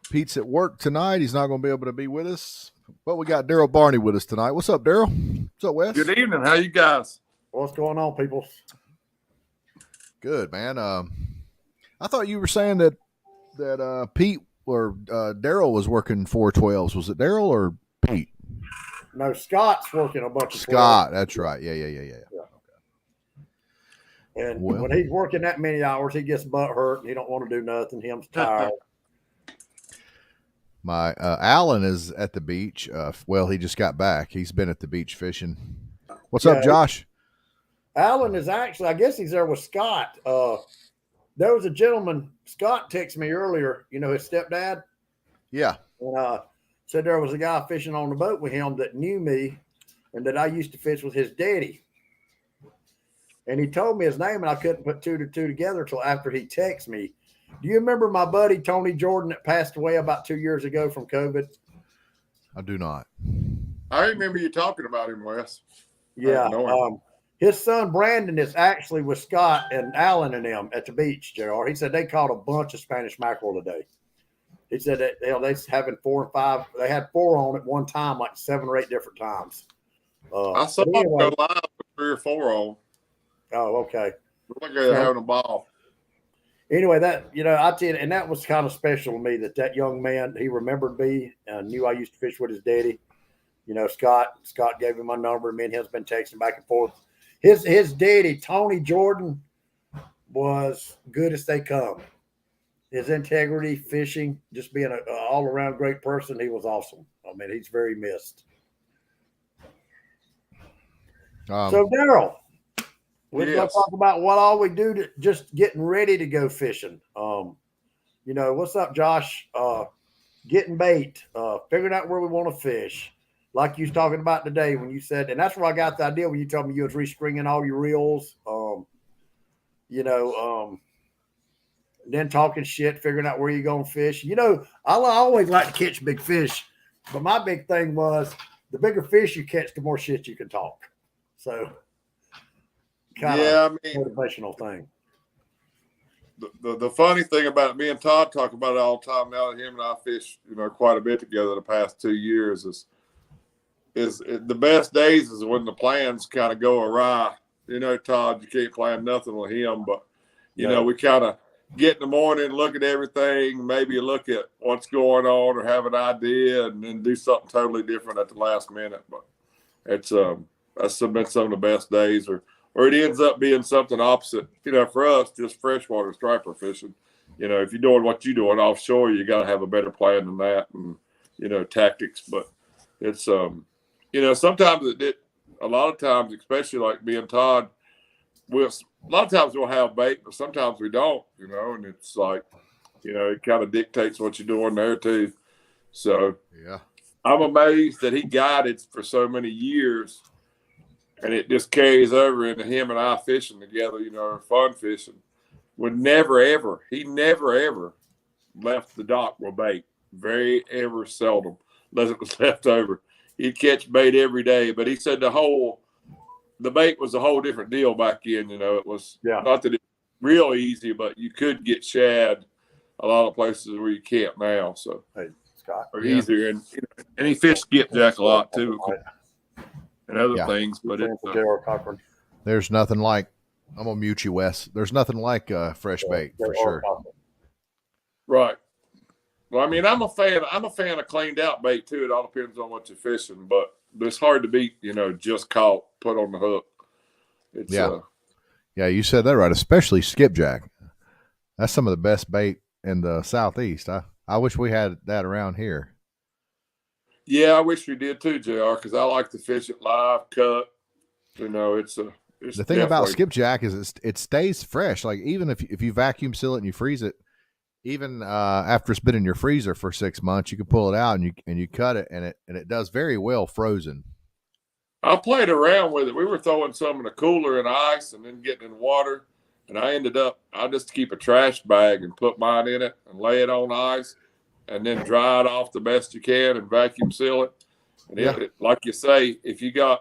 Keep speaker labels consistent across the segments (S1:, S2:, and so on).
S1: Pete's at work tonight. He's not going to be able to be with us. But we got Daryl Barney with us tonight. What's up, Daryl? What's up, Wes?
S2: Good evening. How you guys?
S3: What's going on, people?
S1: Good, man. I thought you were saying that Pete or Daryl was working 412s. Was it Daryl or Pete?
S3: No, Scott's working a bunch of
S1: Scott. That's right. Yeah.
S3: And when he's working that many hours, he gets butt hurt and he don't want to do nothing. Him's tired.
S1: My Alan is at the beach. He just got back. He's been at the beach fishing. What's up, Josh?
S3: Alan is actually, I guess he's there with Scott. There was a gentleman, Scott texted me earlier, his stepdad.
S1: Yeah.
S3: And said there was a guy fishing on the boat with him that knew me and that I used to fish with his daddy. And he told me his name, and I couldn't put two to two together until after he texted me. Do you remember my buddy Tony Jordan that passed away about 2 years ago from COVID?
S1: I do not.
S2: I remember you talking about him, Wes.
S3: Yeah. His son Brandon is actually with Scott and Alan and them at the beach, JR. He said they caught a bunch of Spanish mackerel today. He said that they're having 4 and 5. They had 4 on at one time, like 7 or 8 different times.
S2: I saw them go live with 3 or 4 on.
S3: Oh, okay.
S2: Look like they're having a ball.
S3: Anyway, that I tell you, and that was kind of special to me that young man, he remembered me and knew I used to fish with his daddy. Scott gave him my number. Me and him's been texting back and forth. His daddy, Tony Jordan, was good as they come. His integrity, fishing, just being an all-around great person, he was awesome. I mean, he's very missed. So, Daryl, we're going to talk about what all we do to just getting ready to go fishing. What's up, Josh? Getting bait, figuring out where we want to fish. Like you was talking about today when you said, and that's where I got the idea when you told me you was restringing all your reels. Then talking shit, figuring out where you're going to fish. I always like to catch big fish, but my big thing was the bigger fish you catch, the more shit you can talk. So, motivational thing.
S2: The funny thing about it, me and Todd talk about it all the time now that him and I fish, quite a bit together the past 2 years is the best days is when the plans kind of go awry. Todd, you can't plan nothing with him, but we kind of get in the morning, look at everything, maybe look at what's going on or have an idea and then do something totally different at the last minute. But it's that's been some of the best days or it ends up being something opposite. For us, just freshwater striper fishing. If you're doing what you're doing offshore, you got to have a better plan than that and, tactics. But it's, sometimes a lot of times, especially like me and Todd, a lot of times we'll have bait, but sometimes we don't, and it's like, it kind of dictates what you're doing there too. So
S1: yeah,
S2: I'm amazed that he guided for so many years. And it just carries over into him and I fishing together, fun fishing. He never, ever left the dock with bait. Very ever seldom, unless it was left over. He'd catch bait every day. But he said the bait was a whole different deal back then. It was not that it's real easy, but you could get shad a lot of places where you can't now. So,
S3: hey, Scott,
S2: or easier. And he fished skipjack a lot too. And other things, but
S1: there's nothing like. I'm gonna mute you, Wes. There's nothing like fresh bait for sure.
S2: Right. Well, I mean, I'm a fan of cleaned out bait too. It all depends on what you're fishing, but it's hard to beat. Just caught, put on the hook. It's,
S1: yeah, you said that right. Especially skipjack. That's some of the best bait in the Southeast. I wish we had that around here.
S2: Yeah, I wish we did too, JR, because I like to fish it live, cut. It's
S1: the thing about skipjack is it stays fresh. Like even if you vacuum seal it and you freeze it, even after it's been in your freezer for 6 months, you can pull it out and you cut it and it does very well frozen.
S2: I played around with it. We were throwing some in a cooler and ice and then getting in water, and I just keep a trash bag and put mine in it and lay it on ice. And then dry it off the best you can and vacuum seal it. And like you say, I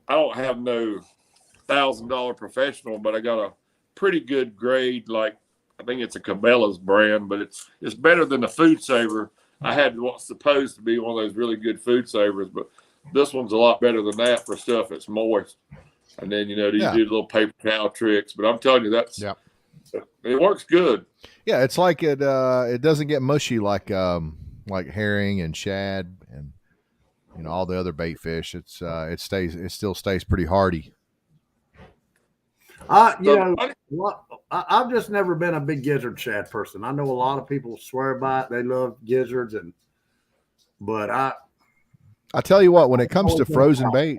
S2: don't have no $1,000 professional, but I got a pretty good grade. Like I think it's a Cabela's brand, but it's better than the Food Saver I had what's supposed to be one of those really good food savers, but this one's a lot better than that for stuff that's moist. And then, you know, you do little paper towel tricks. But I'm telling you, it works good.
S1: Yeah, it's like it doesn't get mushy like herring and shad and, you know, all the other bait fish. It still stays pretty hardy.
S3: I've just never been a big gizzard shad person. I know a lot of people swear by it; they love gizzards, but I
S1: tell you what, when it comes to frozen bait,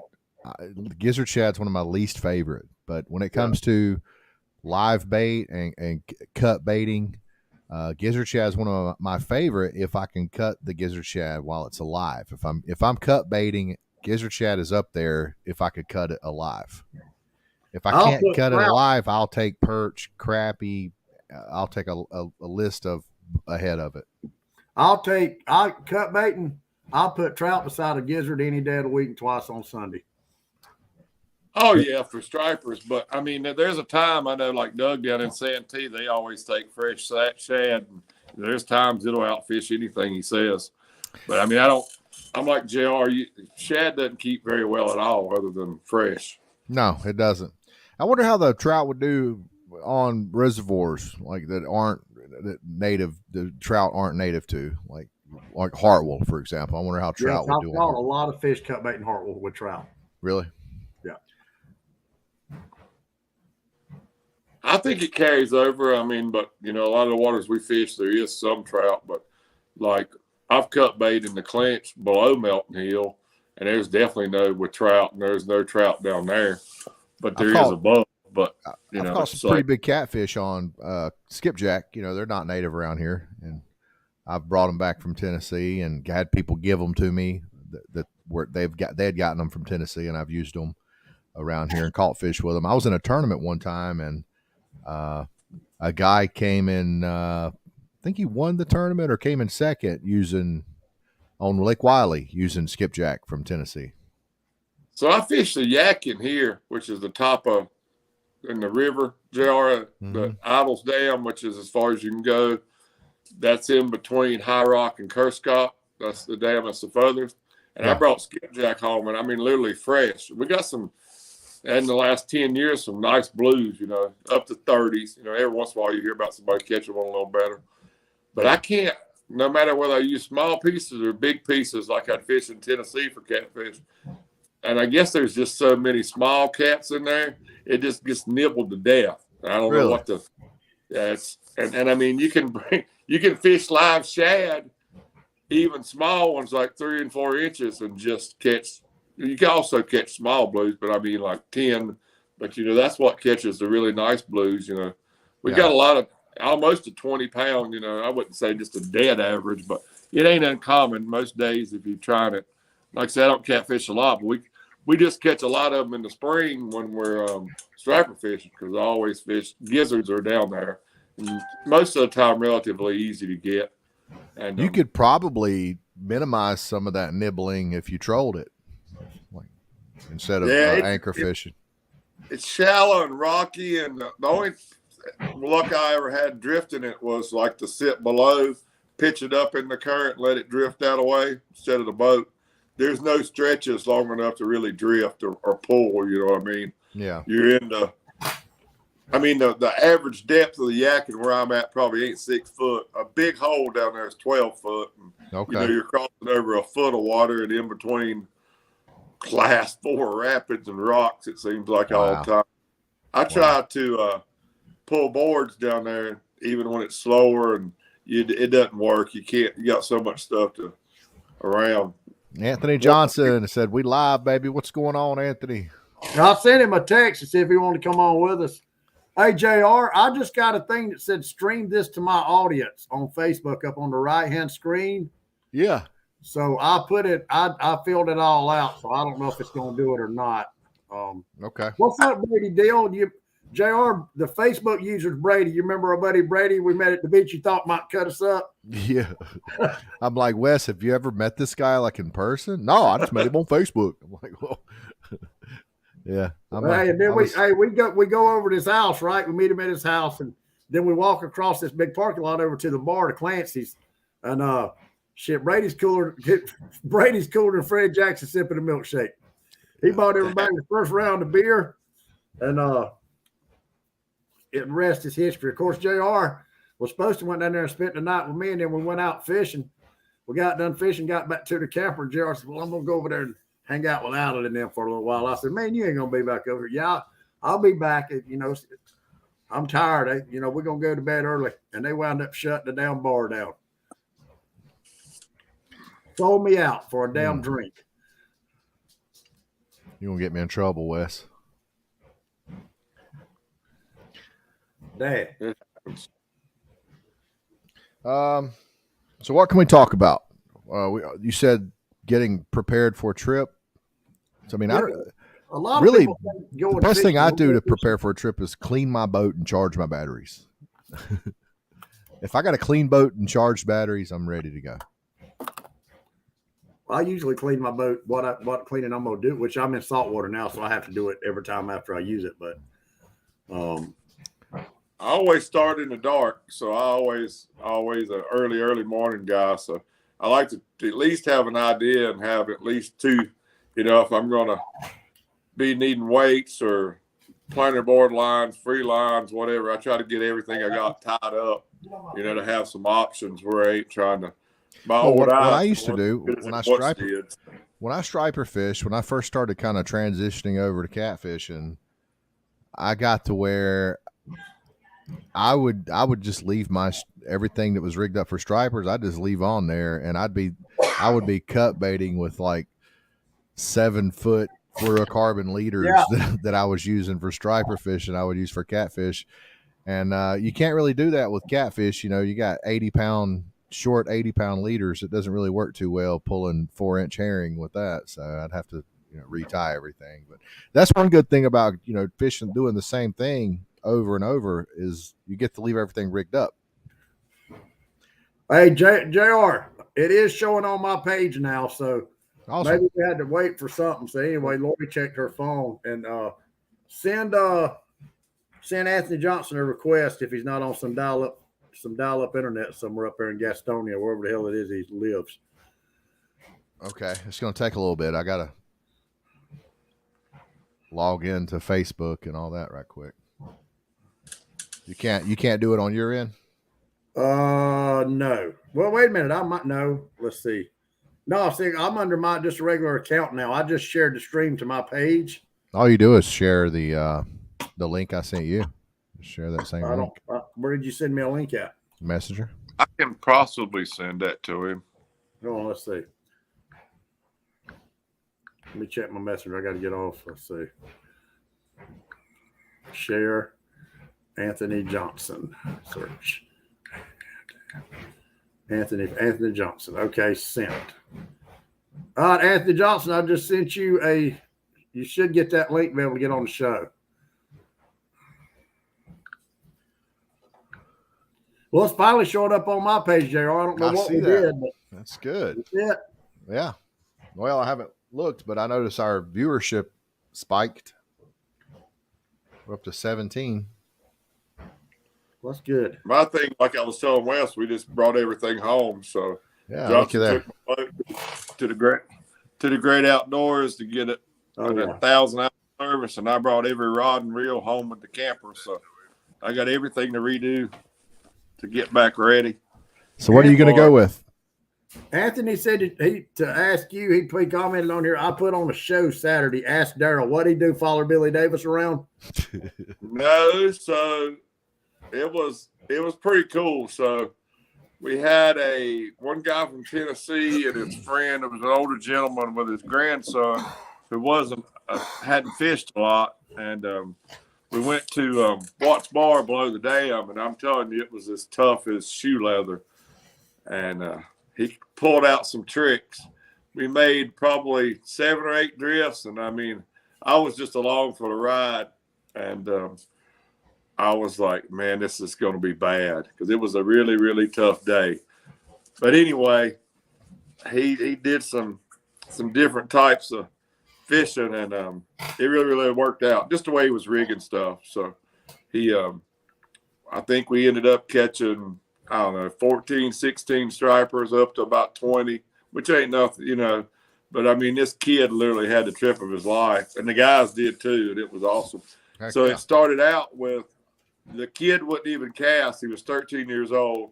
S1: gizzard shad's one of my least favorite. But when it comes to live bait and cut baiting, gizzard shad is one of my favorite. If I can cut the gizzard shad while it's alive, if I'm cut baiting, gizzard shad is up there. If I could cut it alive. If I can't cut it alive, I'll take perch, crappie. I'll take a list of ahead of it.
S3: I cut baiting. I'll put trout beside a gizzard any day of the week and twice on Sunday.
S2: Oh yeah, for stripers. But I mean, there's a time I know, like Doug down in Santee, they always take fresh shad. And there's times it'll outfish anything he says. But I mean, I'm like JR. Shad doesn't keep very well at all, other than fresh.
S1: No, it doesn't. I wonder how the trout would do on reservoirs like that the trout aren't native to, like Hartwell, for example. I wonder how trout would do.
S3: I've caught a lot of fish cut bait in Hartwell with trout.
S1: Really?
S3: Yeah.
S2: I think it carries over. I mean, but you know, a lot of the waters we fish, there is some trout, but like I've cut bait in the clinch below Melton Hill, and there's definitely no with trout, and there's no trout down there. But there is above. But you know,
S1: I've caught some pretty big catfish on skipjack. You know, they're not native around here, and I've brought them back from Tennessee and had people give them to me that they had gotten them from Tennessee, and I've used them around here and caught fish with them. I was in a tournament one time, and a guy came in. I think he won the tournament or came in second on Lake Wiley using skipjack from Tennessee.
S2: So I fished the Yadkin here, which is the top of in the river, JR, the Idols Dam, which is as far as you can go. That's in between High Rock and Kerscott. That's the dam that's the furthest. And I brought skipjack home, and I mean literally fresh. We got some in the last 10 years, some nice blues, you know, up to 30s. You know, every once in a while you hear about somebody catching one a little better. But I can't, no matter whether I use small pieces or big pieces like I'd fish in Tennessee for catfish. And I guess there's just so many small cats in there, it just gets nibbled to death. I don't know what and I mean you can fish live shad, even small ones like 3 and 4 inches, and just catch. You can also catch small blues, but I mean like 10. But you know that's what catches the really nice blues. You know, we got a lot of almost a 20-pound. You know, I wouldn't say just a dead average, but it ain't uncommon most days if you're trying it. Like I said, I don't catfish a lot, but we just catch a lot of them in the spring when we're striper fishing, because I always fish. Gizzards are down there, and most of the time relatively easy to get. And
S1: you could probably minimize some of that nibbling if you trolled it, like, instead of anchor fishing.
S2: It's shallow and rocky, and the only luck I ever had drifting it was like to sit below, pitch it up in the current, let it drift out away instead of the boat. There's no stretches long enough to really drift or pull, you know what I mean?
S1: Yeah.
S2: You're in the average depth of the Yadkin where I'm at probably ain't 6 foot. A big hole down there is 12 foot. And, you know, you're crossing over a foot of water, and in between class 4 rapids and rocks, it seems like all the time. I try to pull boards down there even when it's slower, and it doesn't work. You got so much stuff around.
S1: Anthony Johnson said, "We live, baby. What's going on, Anthony?"
S3: I sent him a text to see if he wanted to come on with us. Hey, JR, I just got a thing that said stream this to my audience on Facebook up on the right-hand screen.
S1: Yeah.
S3: So I put it, I filled it all out, so I don't know if it's going to do it or not.
S1: Okay.
S3: What's up, Brady Deal? JR, the Facebook user's Brady. You remember our buddy Brady we met at the beach you thought might cut us up?
S1: Yeah. I'm like, Wes, have you ever met this guy like in person? No, I just met him on Facebook. I'm like, well, yeah.
S3: We go over to his house, right? We meet him at his house, and then we walk across this big parking lot over to the bar to Clancy's. And Shit, Brady's cooler than Fred Jackson sipping a milkshake. He bought everybody the first round of beer, and it rest is history. Of course, JR was supposed to went down there and spent the night with me, and then we went out fishing. We got done fishing, got back to the camper, and JR said, well, I'm going to go over there and hang out with Alan and them for a little while. I said, man, you ain't going to be back over here. Yeah, I'll be back. You know, I'm tired. You know, we're going to go to bed early. And they wound up shutting the damn bar down. Sold me out for a damn drink.
S1: You're going to get me in trouble, Wes.
S3: Dad.
S1: So what can we talk about? You said getting prepared for a trip. So, I mean,
S3: a lot
S1: really,
S3: of people
S1: the best thing I do to prepare for a trip is clean my boat and charge my batteries. If I got a clean boat and charged batteries, I'm ready to go.
S3: I usually clean my boat. What cleaning I'm gonna do, which I'm in saltwater now, so I have to do it every time after I use it. But
S2: I always start in the dark, so I always an early morning guy. So I like to at least have an idea and have at least two. You know, if I'm gonna be needing weights or planer board lines, free lines, whatever, I try to get everything I got tied up. You know, to have some options where I ain't trying to.
S1: What I used to do when I striper fish, when I first started kind of transitioning over to catfishing, I got to where I would just leave everything that was rigged up for stripers. I'd just leave on there, and I would be cut baiting with like 7-foot fluorocarbon leaders that I was using for striper fishing. I would use for catfish, and you can't really do that with catfish. You know, you got 80-pound leaders. It doesn't really work too well pulling 4-inch herring with that. So I'd have to, retie everything. But that's one good thing about, fishing, doing the same thing over and over is you get to leave everything rigged up.
S3: Hey, JR, it is showing on my page now. So
S1: awesome.
S3: Maybe we had to wait for something. So anyway, Lori checked her phone and send Anthony Johnson a request if he's not on some dial-up internet somewhere up there in Gastonia, wherever the hell it is he lives.
S1: Okay, it's going to take a little bit. I got to log into Facebook and all that right quick. You can't do it on your end?
S3: No. Well, wait a minute. I might know. Let's see. No, see, I'm under my just regular account now. I just shared the stream to my page.
S1: All you do is share the link I sent you. Share that same link.
S3: Where did you send me a link at?
S1: Messenger.
S2: I can possibly send that to him.
S3: Hold on, let's see. Let me check my messenger. I got to get off. Let's see. Share Anthony Johnson. Search. Anthony Johnson. Okay, sent. All right, Anthony Johnson, I just sent you you should get that link to be able to get on the show. Well, it's finally showed up on my page, JR. I don't know what we did. But
S1: that's good.
S3: That's it.
S1: Yeah. Well, I haven't looked, but I noticed our viewership spiked. We're up to 17.
S3: Well, that's good.
S2: My thing, like I was telling Wes, we just brought everything home. So
S1: yeah, look at that.
S2: Took my boat to the great outdoors to get it on 1,000-hour service, and I brought every rod and reel home with the camper. So I got everything to redo to get back ready.
S1: So what are you going to go with?
S3: Anthony said to ask you, he commented on here, I put on a show Saturday, ask Daryl, what'd he do, follow Billy Davis around?
S2: No, so it was pretty cool. So we had one guy from Tennessee and his friend. It was an older gentleman with his grandson who hadn't fished a lot. And we went to Watts Bar below the dam, and I'm telling you, it was as tough as shoe leather. And he pulled out some tricks. We made probably 7 or 8 drifts, and I mean, I was just along for the ride. And I was like, man, this is going to be bad because it was a really, really tough day. But anyway, he did some different types of fishing, and it really, really worked out just the way he was rigging stuff. So he, I think we ended up catching I don't know, 14, 16 stripers up to about 20, which ain't nothing, you know. But I mean, this kid literally had the trip of his life, and the guys did too, and it was awesome.
S1: Heck
S2: So
S1: yeah.
S2: it started out with the kid wouldn't even cast. He was 13 years old.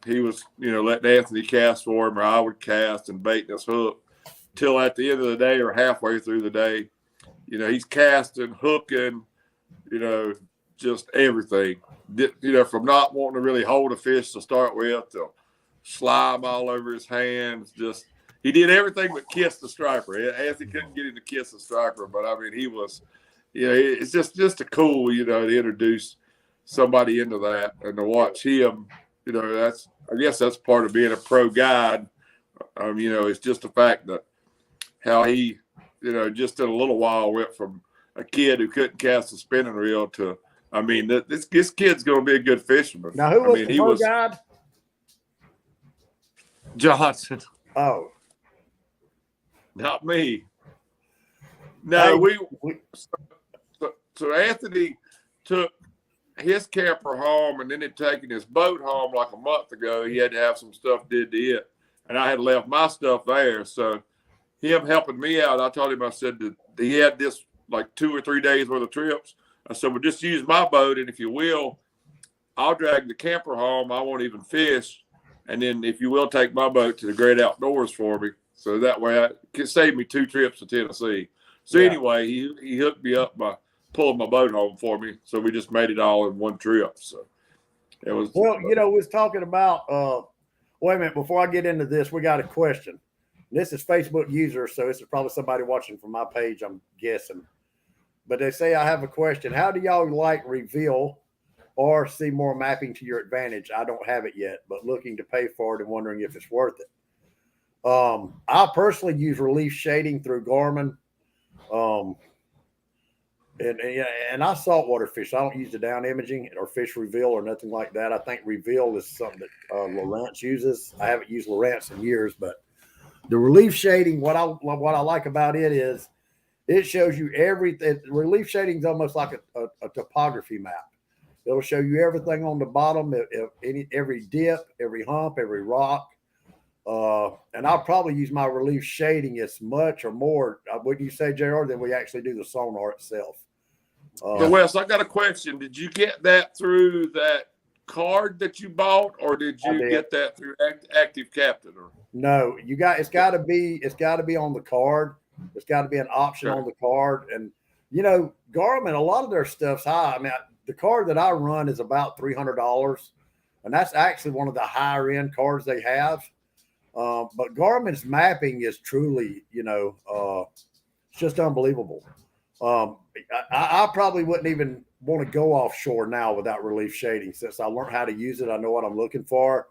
S2: He was, you know, letting Anthony cast for him, or I would cast and baiting his hook till at the end of the day or halfway through the day, you know, he's casting, hooking, you know, just everything. You know, from not wanting to really hold a fish to start with to slime all over his hands. Just he did everything but kiss the striper. Anthony couldn't get him to kiss the striper, but I mean, he was, you know, it's just a cool, you know, to introduce somebody into that and to watch him. You know, I guess that's part of being a pro guide. You know, it's just the fact that how he, you know, just in a little while went from a kid who couldn't cast a spinning reel to, I mean, this kid's going to be a good fisherman.
S3: Now, who was the pro guide?
S2: Johnson.
S3: Oh.
S2: Not me. No,
S3: Hey,
S2: so Anthony took his camper home and then had taken his boat home like a month ago. He had to have some stuff did to it. And I had left my stuff there. So him helping me out, I told him, I said that he had this like 2 or 3 days worth of trips. I said, well, just use my boat. And if you will, I'll drag the camper home. I won't even fish. And then if you will, take my boat to the great outdoors for me. So that way it can save me 2 trips to Tennessee. So anyway, he hooked me up by pulling my boat home for me. So we just made it all in one trip. So it was.
S3: Well, you know, we was talking about, wait a minute, before I get into this, we got a question. This is Facebook user, so this is probably somebody watching from my page, I'm guessing. But they say, I have a question. How do y'all like Reveal or see more mapping to your advantage? I don't have it yet, but looking to pay for it and wondering if it's worth it. I personally use relief shading through Garmin. And I saltwater fish. I don't use the down imaging or fish Reveal or nothing like that. I think Reveal is something that Lowrance uses. I haven't used Lowrance in years, but the relief shading, what I like about it is it shows you everything. Relief shading is almost like a topography map. It'll show you everything on the bottom, every dip, every hump, every rock. And I'll probably use my relief shading as much or more, wouldn't you say, JR, than we actually do the sonar itself.
S2: So Wes, I got a question. Did you get that through that card that you bought, or did you get that through Active Captain? Or?
S3: No, it's got to be on the card. It's got to be an option on the card. And you know, Garmin, a lot of their stuff's high. I mean, the card that I run is about $300, and that's actually one of the higher end cards they have. But Garmin's mapping is truly, you know, it's just unbelievable. I probably wouldn't even want to go offshore now without relief shading. Since I learned how to use it, I know what I'm looking for.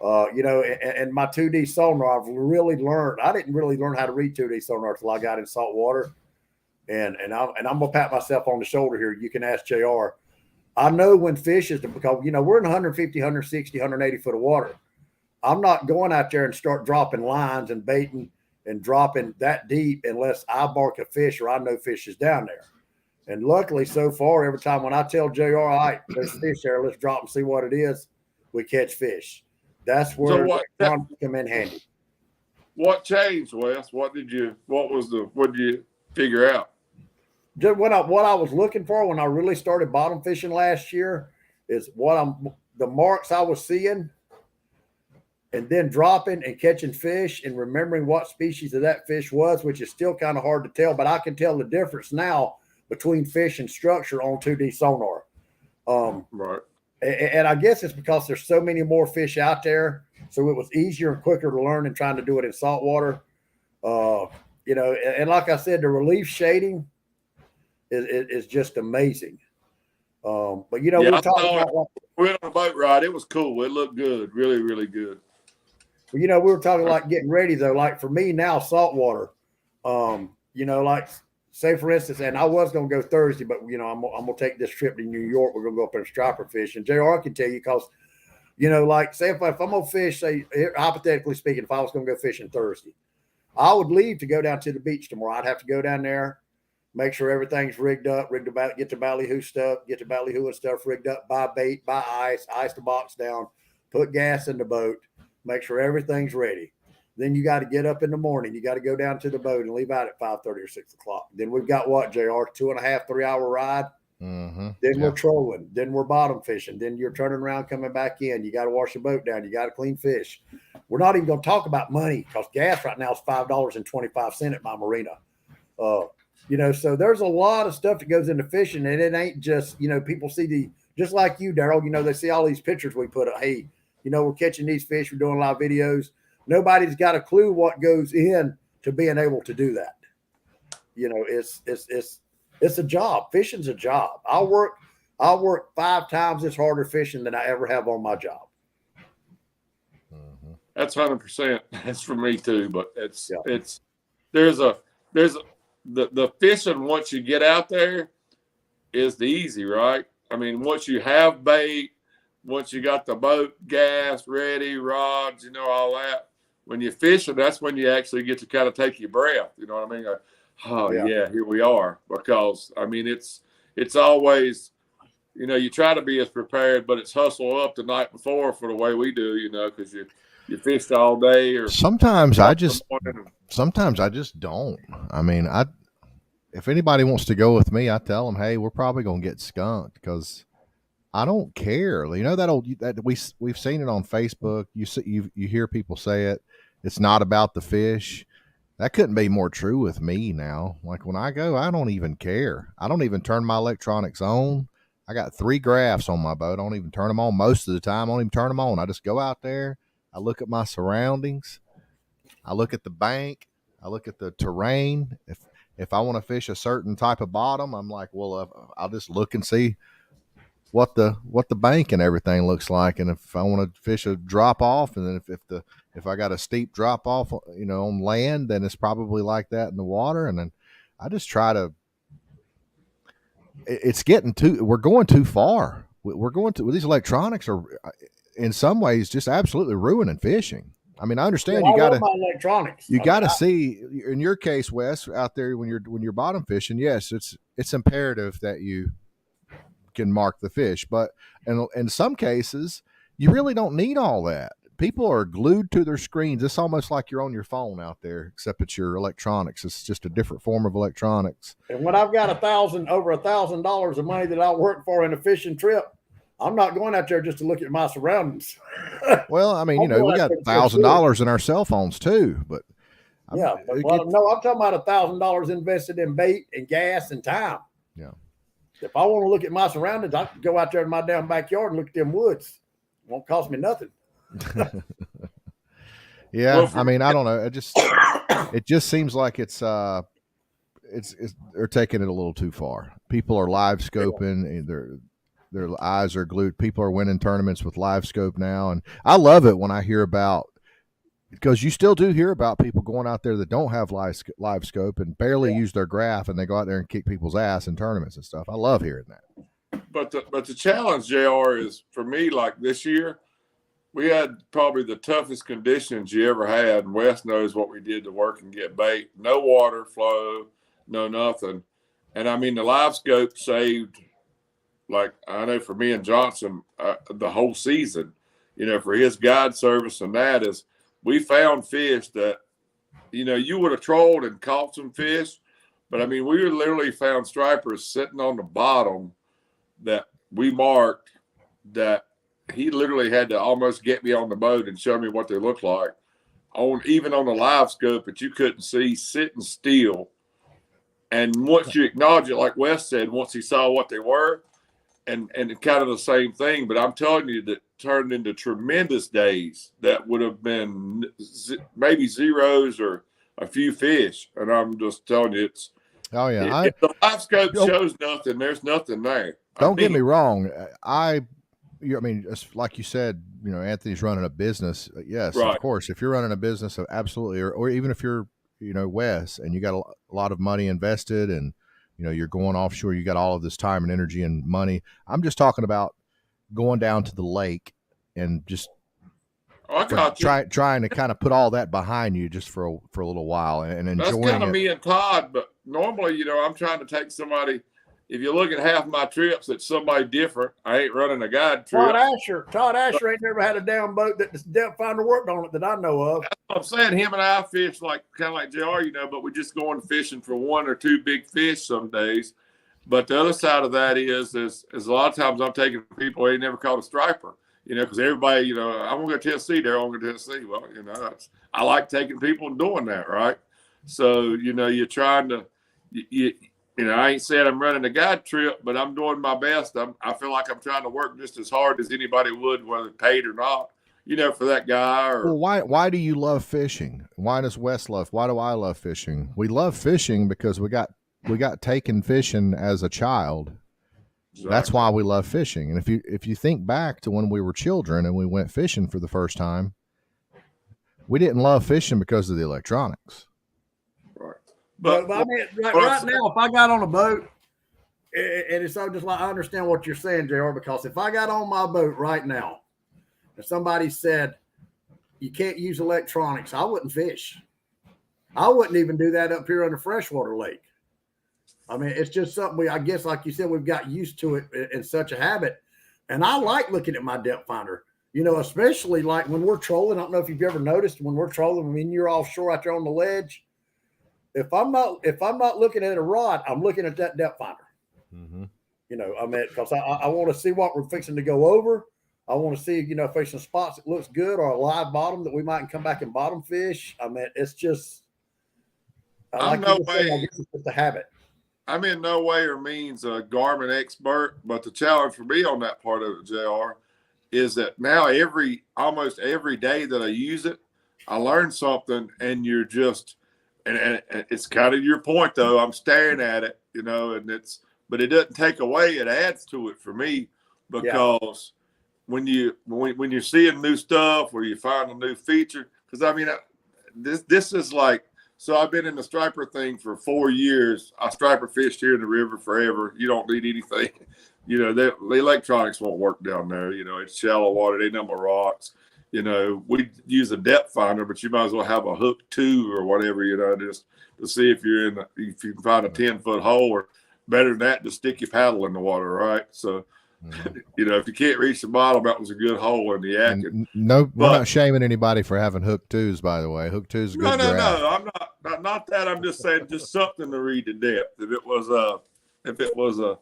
S3: You know, and my 2D sonar, I've really learned. I didn't really learn how to read 2D sonar until I got in salt water. And I'm gonna pat myself on the shoulder here. You can ask JR. I know when fish is because, you know, we're in 150, 160, 180 foot of water. I'm not going out there and start dropping lines and baiting and dropping that deep unless I bark a fish or I know fish is down there. And luckily, so far, every time when I tell JR, all right, there's fish there, let's drop and see what it is, we catch fish. That's where come in handy.
S2: What changed, Wes? What did you figure out?
S3: Just what I was looking for when I really started bottom fishing last year is the marks I was seeing and then dropping and catching fish and remembering what species of that fish was, which is still kind of hard to tell, but I can tell the difference now between fish and structure on 2D sonar.
S2: Right.
S3: And I guess it's because there's so many more fish out there. So it was easier and quicker to learn than trying to do it in saltwater. You know, and like I said, the relief shading is just amazing. But, you know, we're talking about
S2: we went on a boat ride. It was cool. It looked good. Really, really good.
S3: Well, you know, we were talking like getting ready, though. Like for me now, saltwater, you know, like say, for instance, and I was going to go Thursday, but, you know, I'm going to take this trip to New York. We're going to go up and striper fish. And JR can tell you because, you know, like say if I'm going to fish, say, hypothetically speaking, if I was going to go fishing Thursday, I would leave to go down to the beach tomorrow. I'd have to go down there, Make sure everything's rigged up, get the ballyhoo and stuff rigged up, buy bait, buy ice the box down, put gas in the boat, make sure everything's ready. Then you got to get up in the morning. You got to go down to the boat and leave out at 5:30 or 6 o'clock. Then we've got what, JR? 2.5, 3 hour ride.
S1: Mm-hmm.
S3: Then we're trolling. Then we're bottom fishing. Then you're turning around, coming back in. You got to wash the boat down. You got to clean fish. We're not even going to talk about money because gas right now is $5.25 at my marina. So there's a lot of stuff that goes into fishing, and it ain't just, people see just like you, Daryl, they see all these pictures we put up. Hey, we're catching these fish. We're doing live videos. Nobody's got a clue what goes in to being able to do that. It's a job. Fishing's a job. I'll work 5 times as harder fishing than I ever have on my job.
S2: That's 100%. That's for me too. But the fishing once you get out there is the easy, right? I mean, once you have bait, once you got the boat, gas ready, rods, all that. When you're fishing, that's when you actually get to kind of take your breath. You know what I mean? Yeah, here we are. Because I mean, it's always, you try to be as prepared, but it's hustle up the night before for the way we do, because you fished all day. Or
S1: sometimes I just don't. I mean, if anybody wants to go with me, I tell them, hey, we're probably gonna get skunked because I don't care. We've seen it on Facebook. You hear people say it. It's not about the fish. That couldn't be more true with me now. Like when I go, I don't even care. I don't even turn my electronics on. I got 3 graphs on my boat. I don't even turn them on most of the time. I don't even turn them on. I just go out there. I look at my surroundings. I look at the bank. I look at the terrain. If I want to fish a certain type of bottom, I'm like, well, I'll just look and see what the bank and everything looks like, and if I want to fish a drop off, and then if I got a steep drop off, on land, then it's probably like that in the water, and then I just try to. We're going too far. These electronics are, in some ways, just absolutely ruining fishing. I mean, I understand you got to see, in your case, Wes, out there when you're bottom fishing. Yes, it's imperative that you can mark the fish, but in some cases you really don't need all that. People are glued to their screens. It's almost like you're on your phone out there, except it's your electronics. It's just a different form of electronics.
S3: And when I've got over $1,000 of money that I work for in a fishing trip, I'm not going out there just to look at my surroundings.
S1: Well, I mean, we got $1,000 in our cell phones too, but
S3: no, I'm talking about $1,000 invested in bait and gas and time.
S1: Yeah.
S3: If I want to look at my surroundings, I can go out there in my damn backyard and look at them woods. It won't cost me nothing.
S1: Yeah, I mean, I don't know. It just seems like it's they're taking it a little too far. People are live scoping. Their eyes are glued. People are winning tournaments with live scope now, and I love it when I hear about. Because you still do hear about people going out there that don't have live scope and barely use their graph, and they go out there and kick people's ass in tournaments and stuff. I love hearing that.
S2: But the challenge, JR, is for me, like this year, we had probably the toughest conditions you ever had. And Wes knows what we did to work and get bait. No water flow, no nothing. And I mean, the live scope saved, like I know for me and Johnson, the whole season, for his guide service, and that is, we found fish that, you would have trolled and caught some fish, but I mean, we literally found stripers sitting on the bottom that we marked that he literally had to almost get me on the boat and show me what they looked like even on the live scope that you couldn't see, sitting still. And once you acknowledge it, like Wes said, once he saw what they were, and kind of the same thing, but I'm telling you that turned into tremendous days that would have been maybe zeros or a few fish. And I'm just telling you, if the live scope shows nothing, there's nothing there.
S1: Don't get me wrong. I mean, like you said, Anthony's running a business. Yes, right. Of course. If you're running a business, absolutely, or even if you're, Wes, and you got a lot of money invested, and you're going offshore, you got all of this time and energy and money. I'm just talking about going down to the lake and just trying to kind of put all that behind you just for a little while and enjoying it.
S2: That's kind of me and Todd, but normally, I'm trying to take somebody. If you look at half my trips, it's somebody different. I ain't running a guide trip.
S3: Todd Asher ain't never had a damn boat that the depth finder worked on it that I know of.
S2: That's what I'm saying. Him and I fish kind of like JR, but we're just going fishing for one or two big fish some days. But the other side of that is a lot of times I'm taking people who ain't never caught a striper, because everybody, I'm going to go to Tennessee. They're all going to Tennessee. Well, I like taking people and doing that, right? So, you're trying to, I ain't saying I'm running a guide trip, but I'm doing my best. I feel like I'm trying to work just as hard as anybody would, whether paid or not, for that guy. Or
S1: well, why do you love fishing? Why do I love fishing? We love fishing because we got taken fishing as a child. Exactly. That's why we love fishing. And if you think back to when we were children and we went fishing for the first time, we didn't love fishing because of the electronics.
S2: Right.
S3: But I mean, right now, if I got on a boat, and it's so just like I understand what you're saying, JR, because if I got on my boat right now and somebody said you can't use electronics, I wouldn't fish. I wouldn't even do that up here on a freshwater lake. I mean, it's just something I guess, like you said, we've got used to it in such a habit. And I like looking at my depth finder, especially like when we're trolling. I don't know if you've ever noticed when we're trolling, I mean, you're offshore out there on the ledge. If I'm not looking at a rod, I'm looking at that depth finder. Mm-hmm. Because I want to see what we're fixing to go over. I want to see, if there's some spots that looks good or a live bottom that we might come back and bottom fish. I mean, it's just, I guess it's just a habit.
S2: I'm in no way or means a Garmin expert, but the challenge for me on that part of it, JR, is that now almost every day that I use it, I learn something, and you're just, and it's kind of your point though. I'm staring at it, but it doesn't take away. It adds to it for me because when you're seeing new stuff or you find a new feature, because I mean, this is like. So I've been in the striper thing for 4 years. I striper fished here in the river forever. You don't need anything. The electronics won't work down there. It's shallow water. They number rocks. We use a depth finder, but you might as well have a hook 2 or whatever, just to see if if you can find a 10-foot hole, or better than that, just stick your paddle in the water, right? So, if you can't reach the bottom, that was a good hole in the Yadkin.
S1: No, we're not shaming anybody for having hook 2s, by the way. Hook 2 is a good
S2: No, I'm not that. I'm just saying, just something to read to depth. If it was a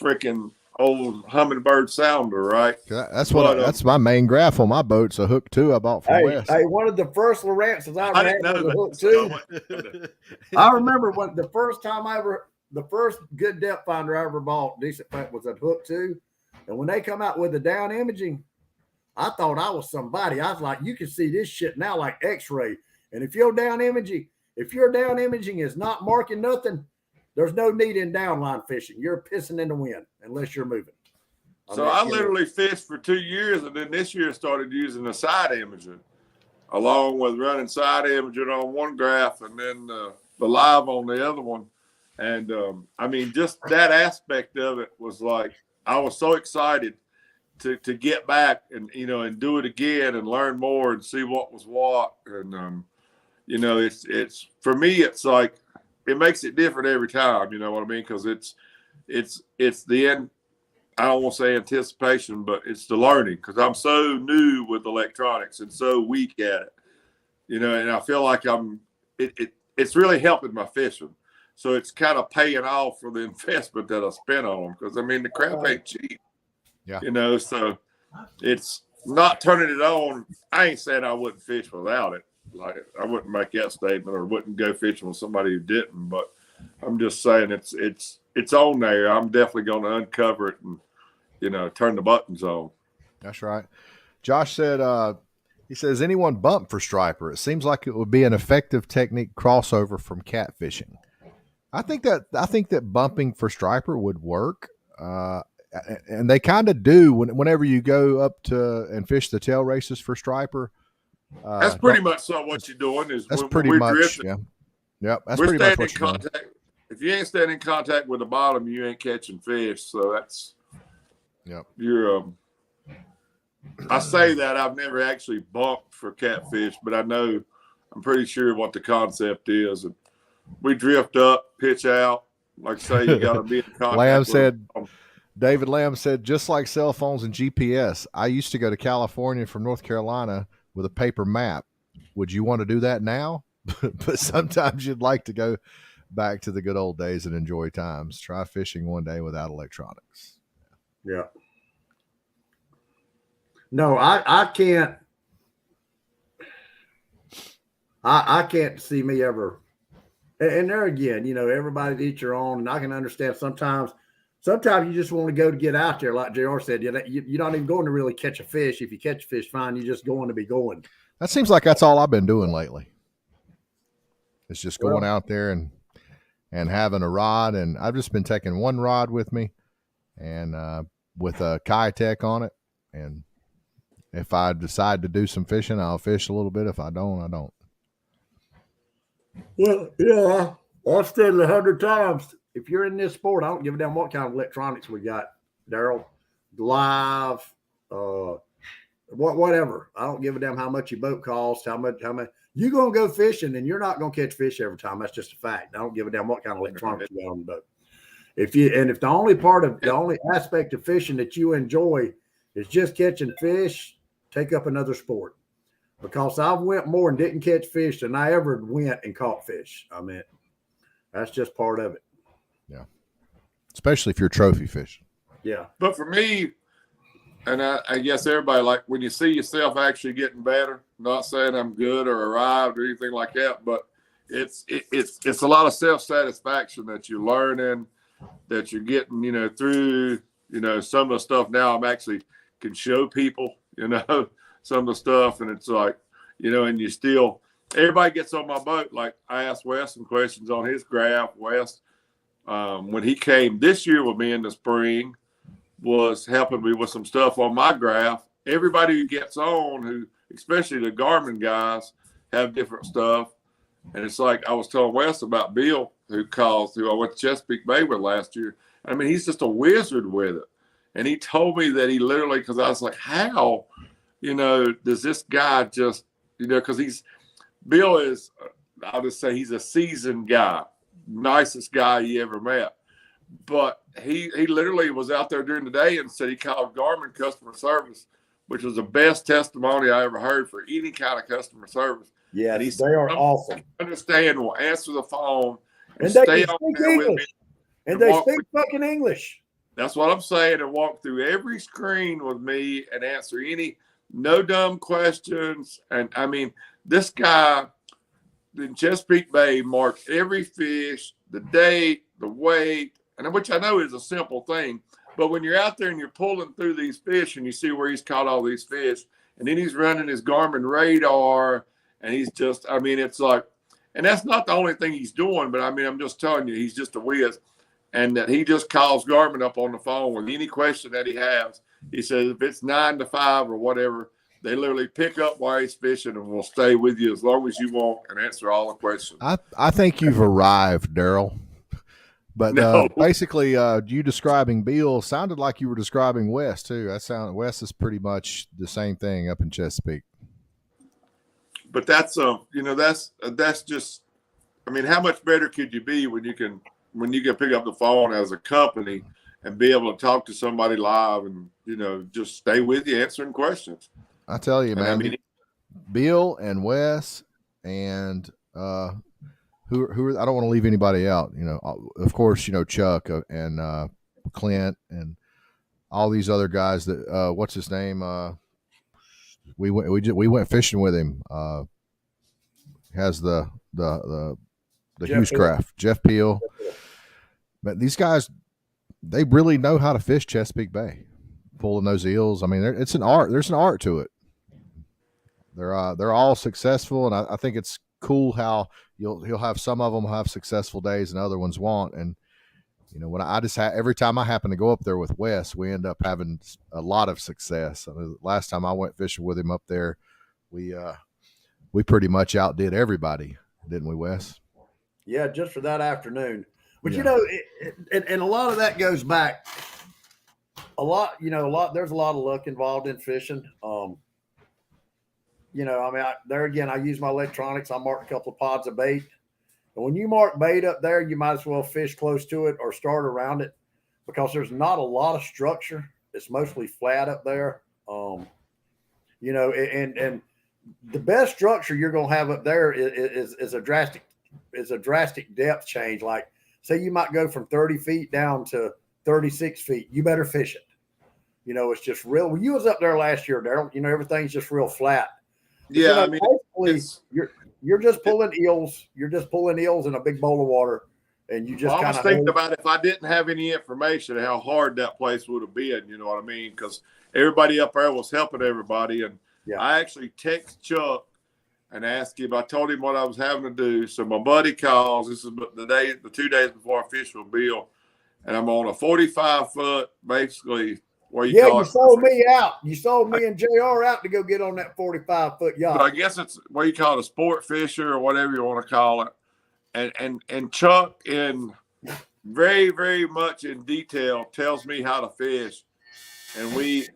S2: freaking old Humminbird sounder, right?
S1: That's my main graph on my boat. It's a hook 2 I bought from West.
S3: Hey, one of the first Lowrances I
S2: didn't know
S3: that hook 2. I remember when the first good depth finder I ever bought, decent pack, was a hook 2. And when they come out with the down imaging, I thought I was somebody. I was like, you can see this shit now like X-ray. And if your down imaging is not marking nothing, there's no need in downline fishing. You're pissing in the wind unless you're moving.
S2: I literally fished for 2 years, and then this year started using the side imaging, along with running side imaging on one graph and then the live on the other one. And just that aspect of it was like, I was so excited to get back and do it again and learn more and see what was what. And it's for me, it's like it makes it different every time. You know what I mean? Because it's the end. I don't want to say anticipation, but it's the learning, because I'm so new with electronics and so weak at it. And I feel like it's really helping my fishing. So it's kind of paying off for the investment that I spent on them, because the crap ain't cheap.
S1: Yeah.
S2: So it's not turning it on. I ain't saying I wouldn't fish without it. Like, I wouldn't make that statement or wouldn't go fishing with somebody who didn't. But I'm just saying it's on there. I'm definitely going to uncover it and turn the buttons on.
S1: That's right. Josh said. He says, anyone bump for striper? It seems like it would be an effective technique crossover from catfishing. I think that bumping for striper would work, and they kind of do whenever you go up to and fish the tail races for striper.
S2: That's pretty much what you're doing.
S1: That's pretty much drifting, yeah. That's pretty much what you're doing.
S2: If you ain't staying in contact with the bottom, you ain't catching fish. So that's you're. I say that I've never actually bumped for catfish, but I'm pretty sure what the concept is. And we drift up, pitch out. Like say, you got to be in contact.
S1: Lamb
S2: with
S1: said,
S2: them.
S1: David Lamb said, just like cell phones and GPS, I used to go to California from North Carolina with a paper map. Would you want to do that now? But sometimes you'd like to go back to the good old days and enjoy times. Try fishing one day without electronics.
S3: Yeah. No, I can't. I can't see me ever. And there again, you know, everybody to each your own. And I can understand sometimes you just want to go to get out there. Like JR said, you're not even going to really catch a fish. If you catch a fish, fine. You're just going to be going.
S1: That seems like that's all I've been doing lately. It's just going out there and having a rod. And I've just been taking one rod with me and with a Kitech on it. And if I decide to do some fishing, I'll fish a little bit. If I don't, I don't.
S3: Well, yeah, I've said it 100 times. If you're in this sport, I don't give a damn what kind of electronics we got, Daryl. Live, whatever. I don't give a damn how much your boat costs, how much you're gonna go fishing and you're not gonna catch fish every time. That's just a fact. I don't give a damn what kind of electronics you got on the boat. If the only aspect of fishing that you enjoy is just catching fish, take up another sport. Because I've went more and didn't catch fish than I ever went and caught fish. I mean, that's just part of it.
S1: Yeah. Especially if you're trophy fishing.
S3: Yeah.
S2: But for me, and I guess everybody, like when you see yourself actually getting better, not saying I'm good or arrived or anything like that, but it's a lot of self-satisfaction that you're learning, that you're getting, you know, through, you know, some of the stuff now I'm actually can show people, you know, some of the stuff, and it's like, you know, and you still, everybody gets on my boat. Like I asked Wes some questions on his graph. Wes, when he came this year with me in the spring, was helping me with some stuff on my graph. Everybody who gets on, who, especially the Garmin guys, have different stuff. And it's like I was telling Wes about Bill, who I went to Chesapeake Bay with last year. I mean, he's just a wizard with it. And he told me that he literally, because I was like, how, you know, does this guy just, you know, because Bill is, I'll just say he's a seasoned guy, nicest guy you ever met. But he literally was out there during the day and said he called Garmin customer service, which was the best testimony I ever heard for any kind of customer service.
S3: Yeah,
S2: and he
S3: they are awesome.
S2: Understand, will answer the phone
S3: and they
S2: stay
S3: can
S2: on
S3: speak
S2: there
S3: English.
S2: with me.
S3: And they speak fucking English.
S2: That's what I'm saying. And walk through every screen with me and answer no dumb questions. And I mean, this guy in Chesapeake Bay marked every fish, the date, the weight, and which I know is a simple thing. But when you're out there and you're pulling through these fish and you see where he's caught all these fish, and then he's running his Garmin radar, and he's just, I mean, it's like, and that's not the only thing he's doing, but I mean, I'm just telling you, he's just a whiz. And that he just calls Garmin up on the phone with any question that he has. He says, if it's 9 to 5 or whatever, they literally pick up while he's fishing and will stay with you as long as you want and answer all the questions.
S1: I think you've arrived, Daryl. But
S2: No.
S1: Basically, you describing Bill sounded like you were describing Wes too. Wes is pretty much the same thing up in Chesapeake.
S2: But that's you know, that's just, I mean, how much better could you be when you can pick up the phone as a company and be able to talk to somebody live and, you know, just stay with you answering questions.
S1: I tell you, man,
S2: I mean,
S1: Bill and Wes and who are, I don't want to leave anybody out, you know, of course, you know, Chuck and Clint and all these other guys that what's his name? We went fishing with him. Has the Hughescraft, Jeff Peel. But these guys, they really know how to fish Chesapeake Bay, pulling those eels. I mean, it's an art. There's an art to it. They're all successful, and I think it's cool how he'll have some of them have successful days and other ones won't. And you know, when I just every time I happen to go up there with Wes, we end up having a lot of success. I mean, last time I went fishing with him up there, we pretty much outdid everybody, didn't we, Wes?
S3: Yeah, just for that afternoon. But
S1: Yeah.
S3: you know, and a lot of that goes back a lot. You know, there's a lot of luck involved in fishing. You know, I mean, there again, I use my electronics. I marked a couple of pods of bait. And when you mark bait up there, you might as well fish close to it or start around it because there's not a lot of structure. It's mostly flat up there. You know, and the best structure you're going to have up there is a drastic depth change. Like, say you might go from 30 feet down to 36 feet. You better fish it. You know, it's just real. Well, you was up there last year, Daryl. You know, everything's just real flat.
S2: Yeah,
S3: you know,
S2: I mean,
S3: you're just pulling eels. You're just pulling eels in a big bowl of water, and you just
S2: I
S3: kind
S2: was
S3: of
S2: thinking about if I didn't have any information, how hard that place would have been. You know what I mean? Because everybody up there was helping everybody, and I actually text Chuck and asked him. I told him what I was having to do. So my buddy calls. This is the 2 days before I fish with Bill, and I'm on a 45-foot, basically.
S3: You sold me out. You sold me and JR out to go get on that 45-foot yacht.
S2: But I guess it's what you call it, a sport fisher or whatever you want to call it. And Chuck, in very, very much in detail, tells me how to fish. And we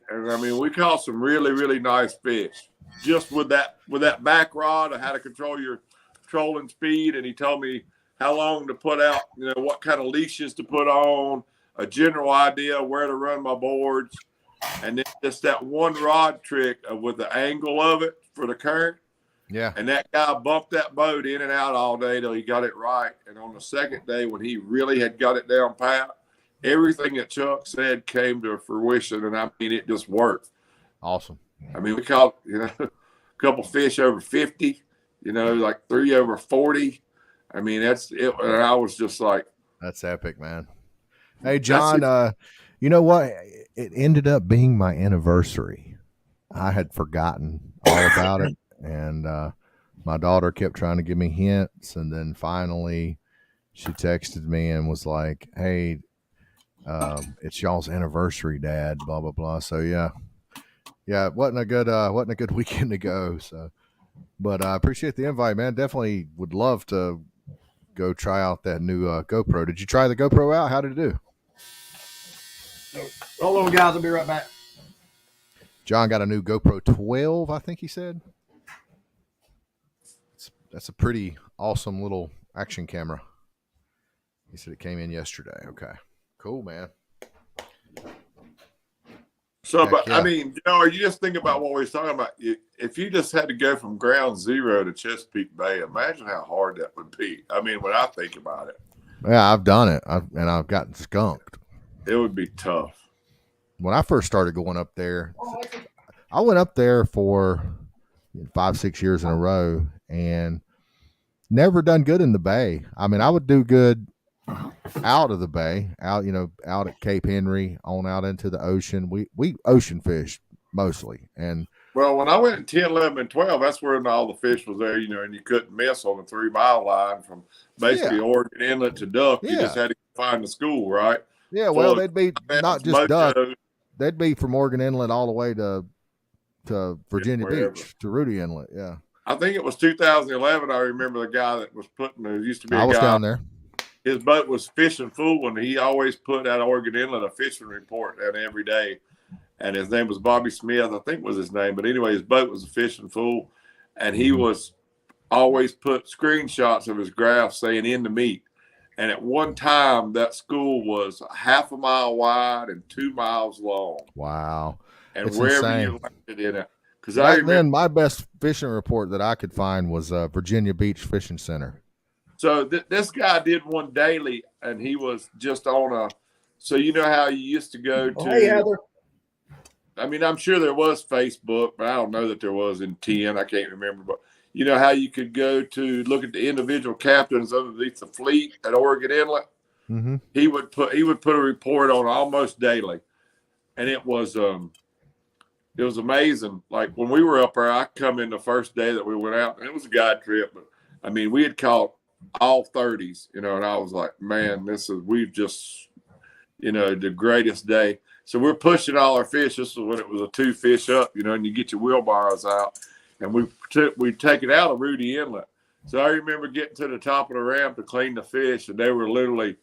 S2: caught some really, really nice fish just with that back rod of how to control your trolling speed. And he told me how long to put out, you know, what kind of leashes to put on, a general idea of where to run my boards, and then just that one rod trick with the angle of it for the current.
S1: Yeah.
S2: And that guy bumped that boat in and out all day till he got it right. And on the second day, when he really had got it down pat, everything that Chuck said came to fruition. And I mean, it just worked.
S1: Awesome.
S2: I mean, we caught, you know, a couple fish over 50, you know, like 3 over 40. I mean, that's it. And I was just like,
S1: that's epic, man. Hey, John, you know what? It ended up being my anniversary. I had forgotten all about it. And my daughter kept trying to give me hints. And then finally she texted me and was like, hey, it's y'all's anniversary, Dad, blah, blah, blah. So, yeah, it wasn't a good weekend to go. So, but I appreciate the invite, man. Definitely would love to go try out that new GoPro. Did you try the GoPro out? How did it do?
S3: Hold on, guys. I'll be right back.
S1: John got a new GoPro 12, I think he said. That's a pretty awesome little action camera. He said it came in yesterday. Okay. Cool, man.
S2: So, but yeah. I mean, you know, you just think about what we were talking about. If you just had to go from ground zero to Chesapeake Bay, imagine how hard that would be. I mean, when I think about it.
S1: Yeah, I've done it, and I've gotten skunked.
S2: It would be tough.
S1: When I first started going up there, I went up there for 5-6 years in a row and never done good in the bay. I mean, I would do good out of the bay, out at Cape Henry, on out into the ocean. We ocean fish mostly. And
S2: well, when I went in 10, 11, and 12, that's where all the fish was there, you know, and you couldn't miss on the 3 mile line from basically Oregon Inlet to Duck. You just had to find the school, right?
S1: Yeah, well, they'd be not just Duck. They'd be from Oregon Inlet all the way to Virginia Beach, to Rudy Inlet, yeah.
S2: I think it was 2011. I remember the guy that was used to be
S1: I was down there.
S2: His boat was fishing full, and he always put at Oregon Inlet a fishing report down every day. And his name was Bobby Smith, I think was his name. But anyway, his boat was fishing full, and he was always put screenshots of his graph saying in the meet. And at one time, that school was 1/2 mile wide and 2 miles long.
S1: Wow.
S2: And it's wherever insane. You landed in it. Because
S1: then my best fishing report that I could find was Virginia Beach Fishing Center.
S2: So this guy did one daily, and he was just on so you know how you used to go to.
S3: Hey, Heather.
S2: I mean, I'm sure there was Facebook, but I don't know that there was in 10. I can't remember. But you know how you could go to look at the individual captains underneath the fleet at Oregon Inlet?
S1: Mm-hmm.
S2: He would put a report on almost daily, and it was amazing. Like when we were up there, I come in the first day that we went out, and it was a guide trip, but I mean, we had caught all 30s, you know, and I was like, man, we've just, you know, the greatest day. So we're pushing all our fish. This is when it was a 2 fish up, you know, and you get your wheelbarrows out, and we take it out of Rudy Inlet. So I remember getting to the top of the ramp to clean the fish, and they were literally,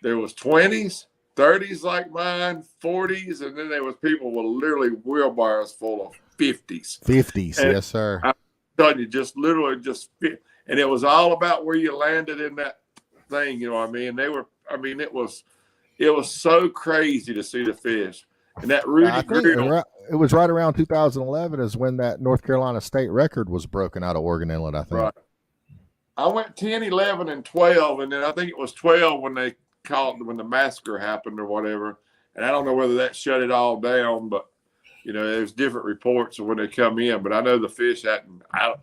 S2: there was 20s, 30s like mine, 40s, and then there was people with literally wheelbarrows full of 50s.
S1: 50s, and yes, sir.
S2: I'm telling you, just literally just fit. and it was all about where you landed in that thing. You know what I mean? It was so crazy to see the fish. And that Rudy
S1: I think
S2: Grill.
S1: it was right around 2011 is when that North Carolina state record was broken out of Oregon Inlet, I think.
S2: Right. I went 10, 11, and 12, and then I think it was 12 when they called when the massacre happened or whatever. And I don't know whether that shut it all down, but there's different reports of when they come in. But I know the fish hadn't. I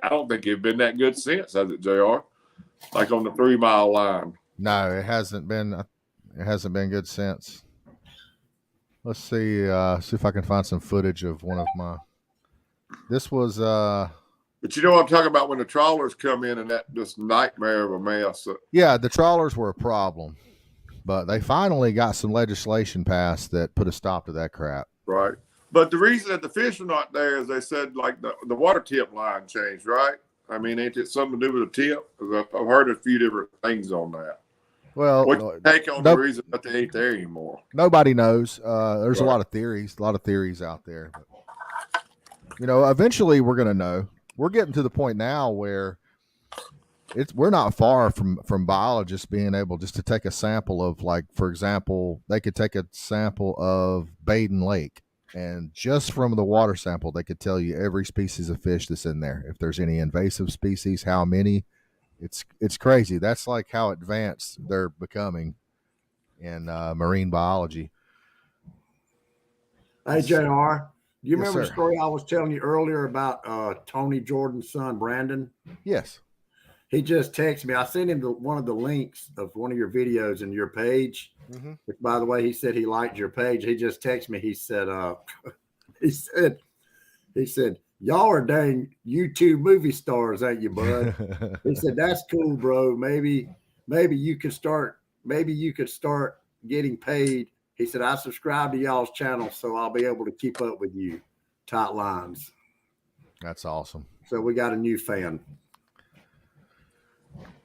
S2: don't think it's been that good since, has it, JR? Like on the 3 mile line.
S1: No, it hasn't been. It hasn't been good since. Let's see if I can find some footage of one of my. This was.
S2: But you know what I'm talking about when the trawlers come in and that just nightmare of a mess.
S1: Yeah, the trawlers were a problem, but they finally got some legislation passed that put a stop to that crap.
S2: Right. But the reason that the fish are not there is they said like the water tip line changed, right? I mean, ain't it something to do with the tip? Because I've heard a few different things on that.
S1: Well,
S2: what you take on the reason that they ain't there anymore?
S1: Nobody knows. There's a lot of theories out there. But, eventually we're going to know. We're getting to the point now where we're not far from biologists being able just to take a sample of, like, for example, they could take a sample of Baden Lake, and just from the water sample, they could tell you every species of fish that's in there. If there's any invasive species, how many. It's crazy. That's like how advanced they're becoming in marine biology.
S3: Hey, JR, do you remember the
S1: sir.
S3: story I was telling you earlier about Tony Jordan's son, Brandon?
S1: Yes.
S3: He just texted me. I sent him one of the links of one of your videos in your page.
S1: Mm-hmm.
S3: Which, by the way, he said he liked your page. He just texted me. He said, he said, y'all are dang YouTube movie stars, ain't you, bud? He said, that's cool, bro. Maybe you could start getting paid. He said, I subscribe to y'all's channel, so I'll be able to keep up with you. Tight lines.
S1: That's awesome.
S3: So we got a new fan.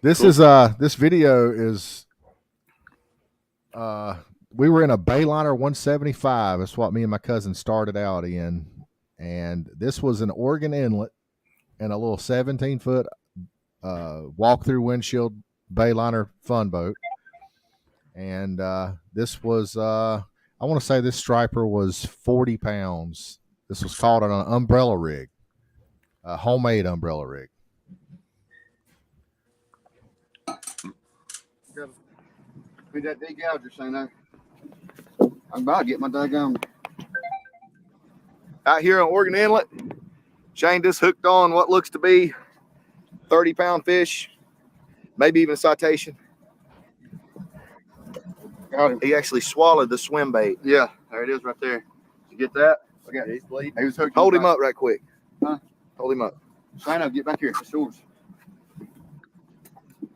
S1: This video is we were in a Bayliner 175. That's what me and my cousin started out in. And this was an Oregon Inlet and a little 17-foot walk-through windshield Bayliner fun boat. And this was, I want to say this striper was 40 pounds. This was called an umbrella rig, a homemade umbrella rig.
S4: Be that degouger saying that. I'm about to get my daggone. Out here on Oregon Inlet, Shane just hooked on what looks to be 30-pound fish, maybe even a citation. Got him. He actually swallowed the swim bait. Yeah, there it is right there. Did you get that? I got it. He's bleeding. He was hooked. Hold him up right quick. Huh? Hold him up. Shane, get back here. It's yours.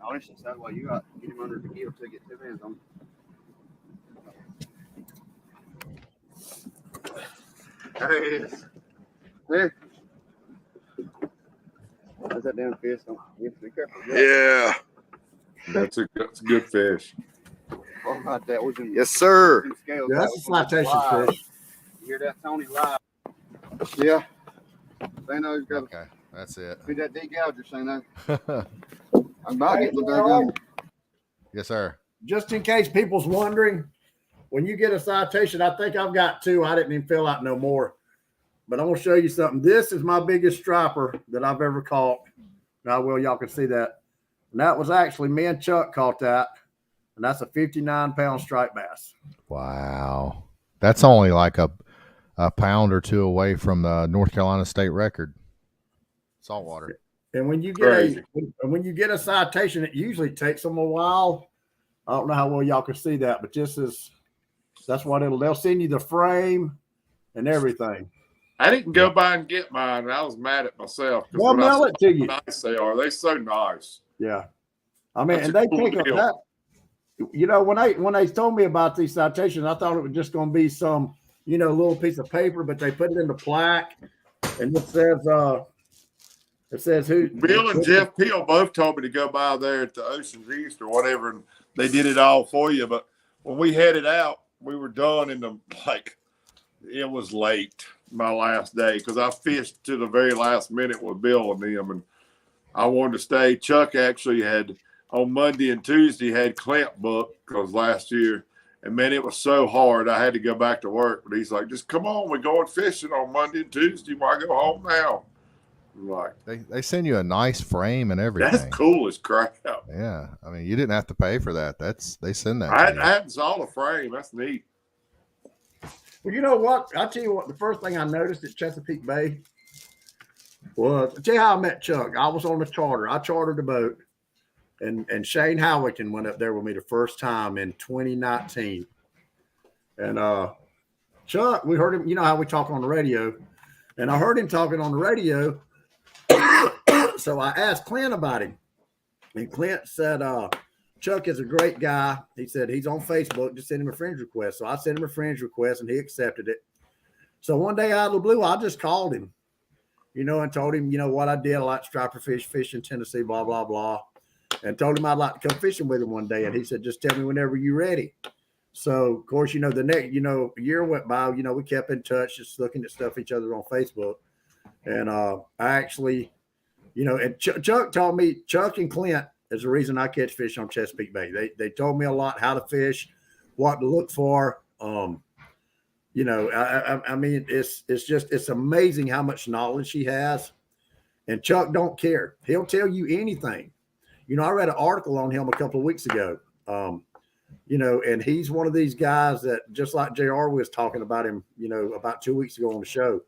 S4: Honestly, that way you got to get him under the gill to get 2 hands on him. There it is. There. There's that damn fish. Be careful.
S2: Yeah. That's a good fish.
S4: What about that? Yes, sir.
S3: Yeah, that's a citation fish.
S4: You hear that, Tony? Live. Yeah. They know he's got
S1: Okay, that's it.
S4: Be that degouger, saying that. I'm about to get the daggone.
S1: Yes, sir.
S3: Just in case people's wondering, when you get a citation, I think I've got 2. I didn't even fill out no more. But I'm going to show you something. This is my biggest striper that I've ever caught. Now, y'all can see that. And that was actually me and Chuck caught that. And that's a 59-pound striped bass.
S1: Wow. That's only like a pound or 2 away from the North Carolina state record. Saltwater.
S3: And when you get a citation, it usually takes them a while. I don't know how well y'all can see that, but that's what they'll send you the frame and everything.
S2: I didn't go by and get mine, and I was mad at myself.
S3: They'll mail it to you.
S2: How nice they are. They're so nice.
S3: Yeah. I mean,
S2: That's
S3: and they
S2: a cool
S3: pick up
S2: deal.
S3: that. When they told me about these citations, I thought it was just going to be some, little piece of paper, but they put it in the plaque, and it says who.
S2: Bill and Jeff Peel both told me to go by there at the Oceans East or whatever, and they did it all for you. But when we headed out, we were done it was late my last day because I fished to the very last minute with Bill and them, and I wanted to stay. Chuck actually had on Monday and Tuesday had Clint booked because last year, and man, it was so hard. I had to go back to work. But he's like, just come on, we're going fishing on Monday and Tuesday. Why go home now? I'm like,
S1: They send you a nice frame and everything.
S2: that's cool as crap.
S1: Yeah, I mean, you didn't have to pay for that. They send that.
S2: I
S1: to you.
S2: hadn't saw the frame. That's neat.
S3: Well, you know what? I'll tell you what, the first thing I noticed at Chesapeake Bay was, I'll tell you how I met Chuck. I was on the charter. I chartered a boat, and Shane Howington went up there with me the first time in 2019. And Chuck, we heard him, you know how we talk on the radio, and I heard him talking on the radio. So I asked Clint about him, and Clint said, Chuck is a great guy. He said he's on Facebook. Just send him a friend request. So I sent him a friend request, and he accepted it. So one day out of the blue, I just called him, you know, and told him, you know, what I did. I like striper fish in Tennessee, blah, blah, blah. And told him I'd like to come fishing with him one day. And he said, just tell me whenever you're ready. So, of course, you know, the next, you know, a year went by, you know, we kept in touch, just looking at stuff each other on Facebook. And I actually, you know, and Chuck told me, Chuck and Clint is the reason I catch fish on Chesapeake Bay. They told me a lot how to fish, what to look for. You know, I mean, it's amazing how much knowledge he has. And Chuck don't care. He'll tell you anything. You know, I read an article on him a couple of weeks ago. You know, and he's one of these guys that, just like JR was talking about him, you know, about 2 weeks ago on the show,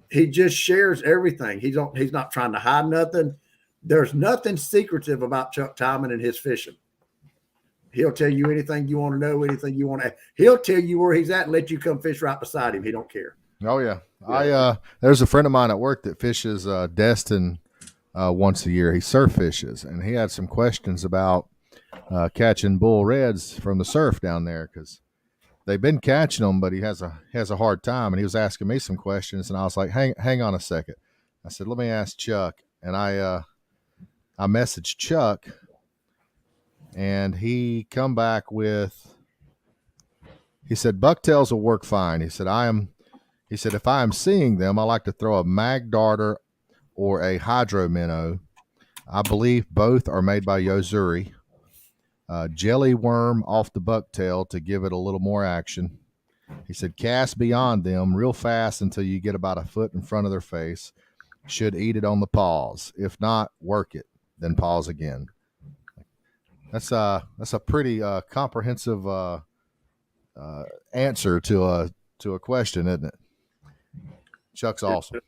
S3: he just shares everything. He's not trying to hide nothing. There's nothing secretive about Chuck Timon and his fishing. He'll tell you anything you want to know, anything you want to. He'll tell you where he's at and let you come fish right beside him. He don't care.
S1: Oh yeah. There's a friend of mine at work that fishes Destin once a year. He surf fishes, and he had some questions about catching bull reds from the surf down there, because they've been catching them, but he has a hard time. And he was asking me some questions, and I was like, hang on a second. I said, let me ask Chuck. And I messaged Chuck, and he come back with, he said, bucktails will work fine. He said, if I am seeing them, I like to throw a mag darter or a hydro minnow. I believe both are made by Yozuri. Jelly worm off the bucktail to give it a little more action. He said, cast beyond them real fast until you get about a foot in front of their face. Should eat it on the pause. If not, work it, then pause again. That's a pretty comprehensive answer to a question, isn't it? Chuck's awesome.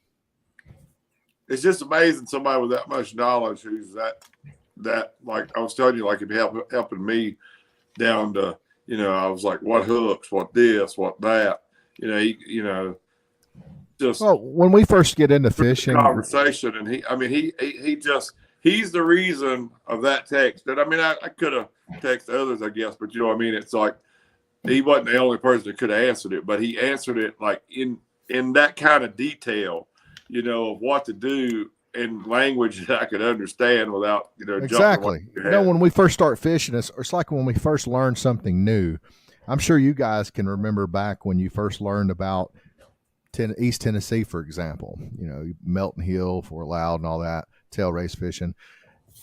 S2: It's just amazing somebody with that much knowledge who's that like I was telling you, like, it helping me down to, you know, I was like, what hooks, what this, what that, you know, just
S1: when we first get into fishing
S2: conversation, and he's the reason of that text. That, I mean, I could have texted others, I guess, but you know what I mean? It's like he wasn't the only person that could have answered it, but he answered it like in that kind of detail, you know, of what to do in language that I could understand without, you know,
S1: exactly. You know, when we first start fishing, it's like when we first learn something new. I'm sure you guys can remember back when you first learned about East Tennessee, for example, you know, Melton Hill, Fort Loud and all that, tail race fishing.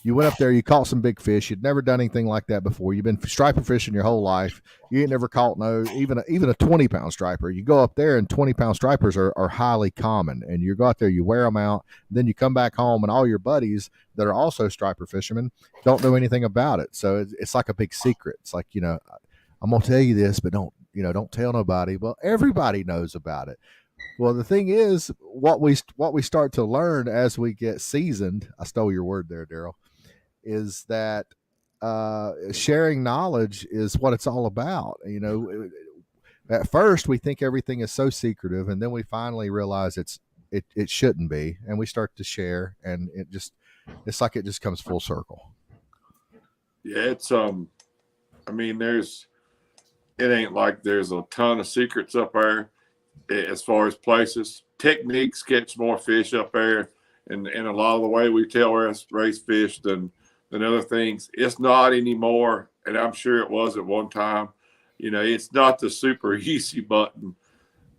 S1: You went up there, you caught some big fish. You'd never done anything like that before. You've been striper fishing your whole life. You ain't never caught even a 20-pound striper. You go up there, and 20-pound stripers are highly common. And you go out there, you wear them out. Then you come back home, and all your buddies that are also striper fishermen don't know anything about it. So it's like a big secret. It's like, you know, I'm gonna tell you this, but don't tell nobody. Well, everybody knows about it. Well, the thing is, what we start to learn as we get seasoned, I stole your word there, Daryl, is that sharing knowledge is what it's all about. You know, at first we think everything is so secretive, and then we finally realize it shouldn't be, and we start to share, and it's like it just comes full circle.
S2: Yeah, it's I mean, it ain't like there's a ton of secrets up there as far as places. Techniques catch more fish up there, and a lot of the way we tail race fish than other things. It's not anymore, and I'm sure it was at one time. You know, it's not the super easy button.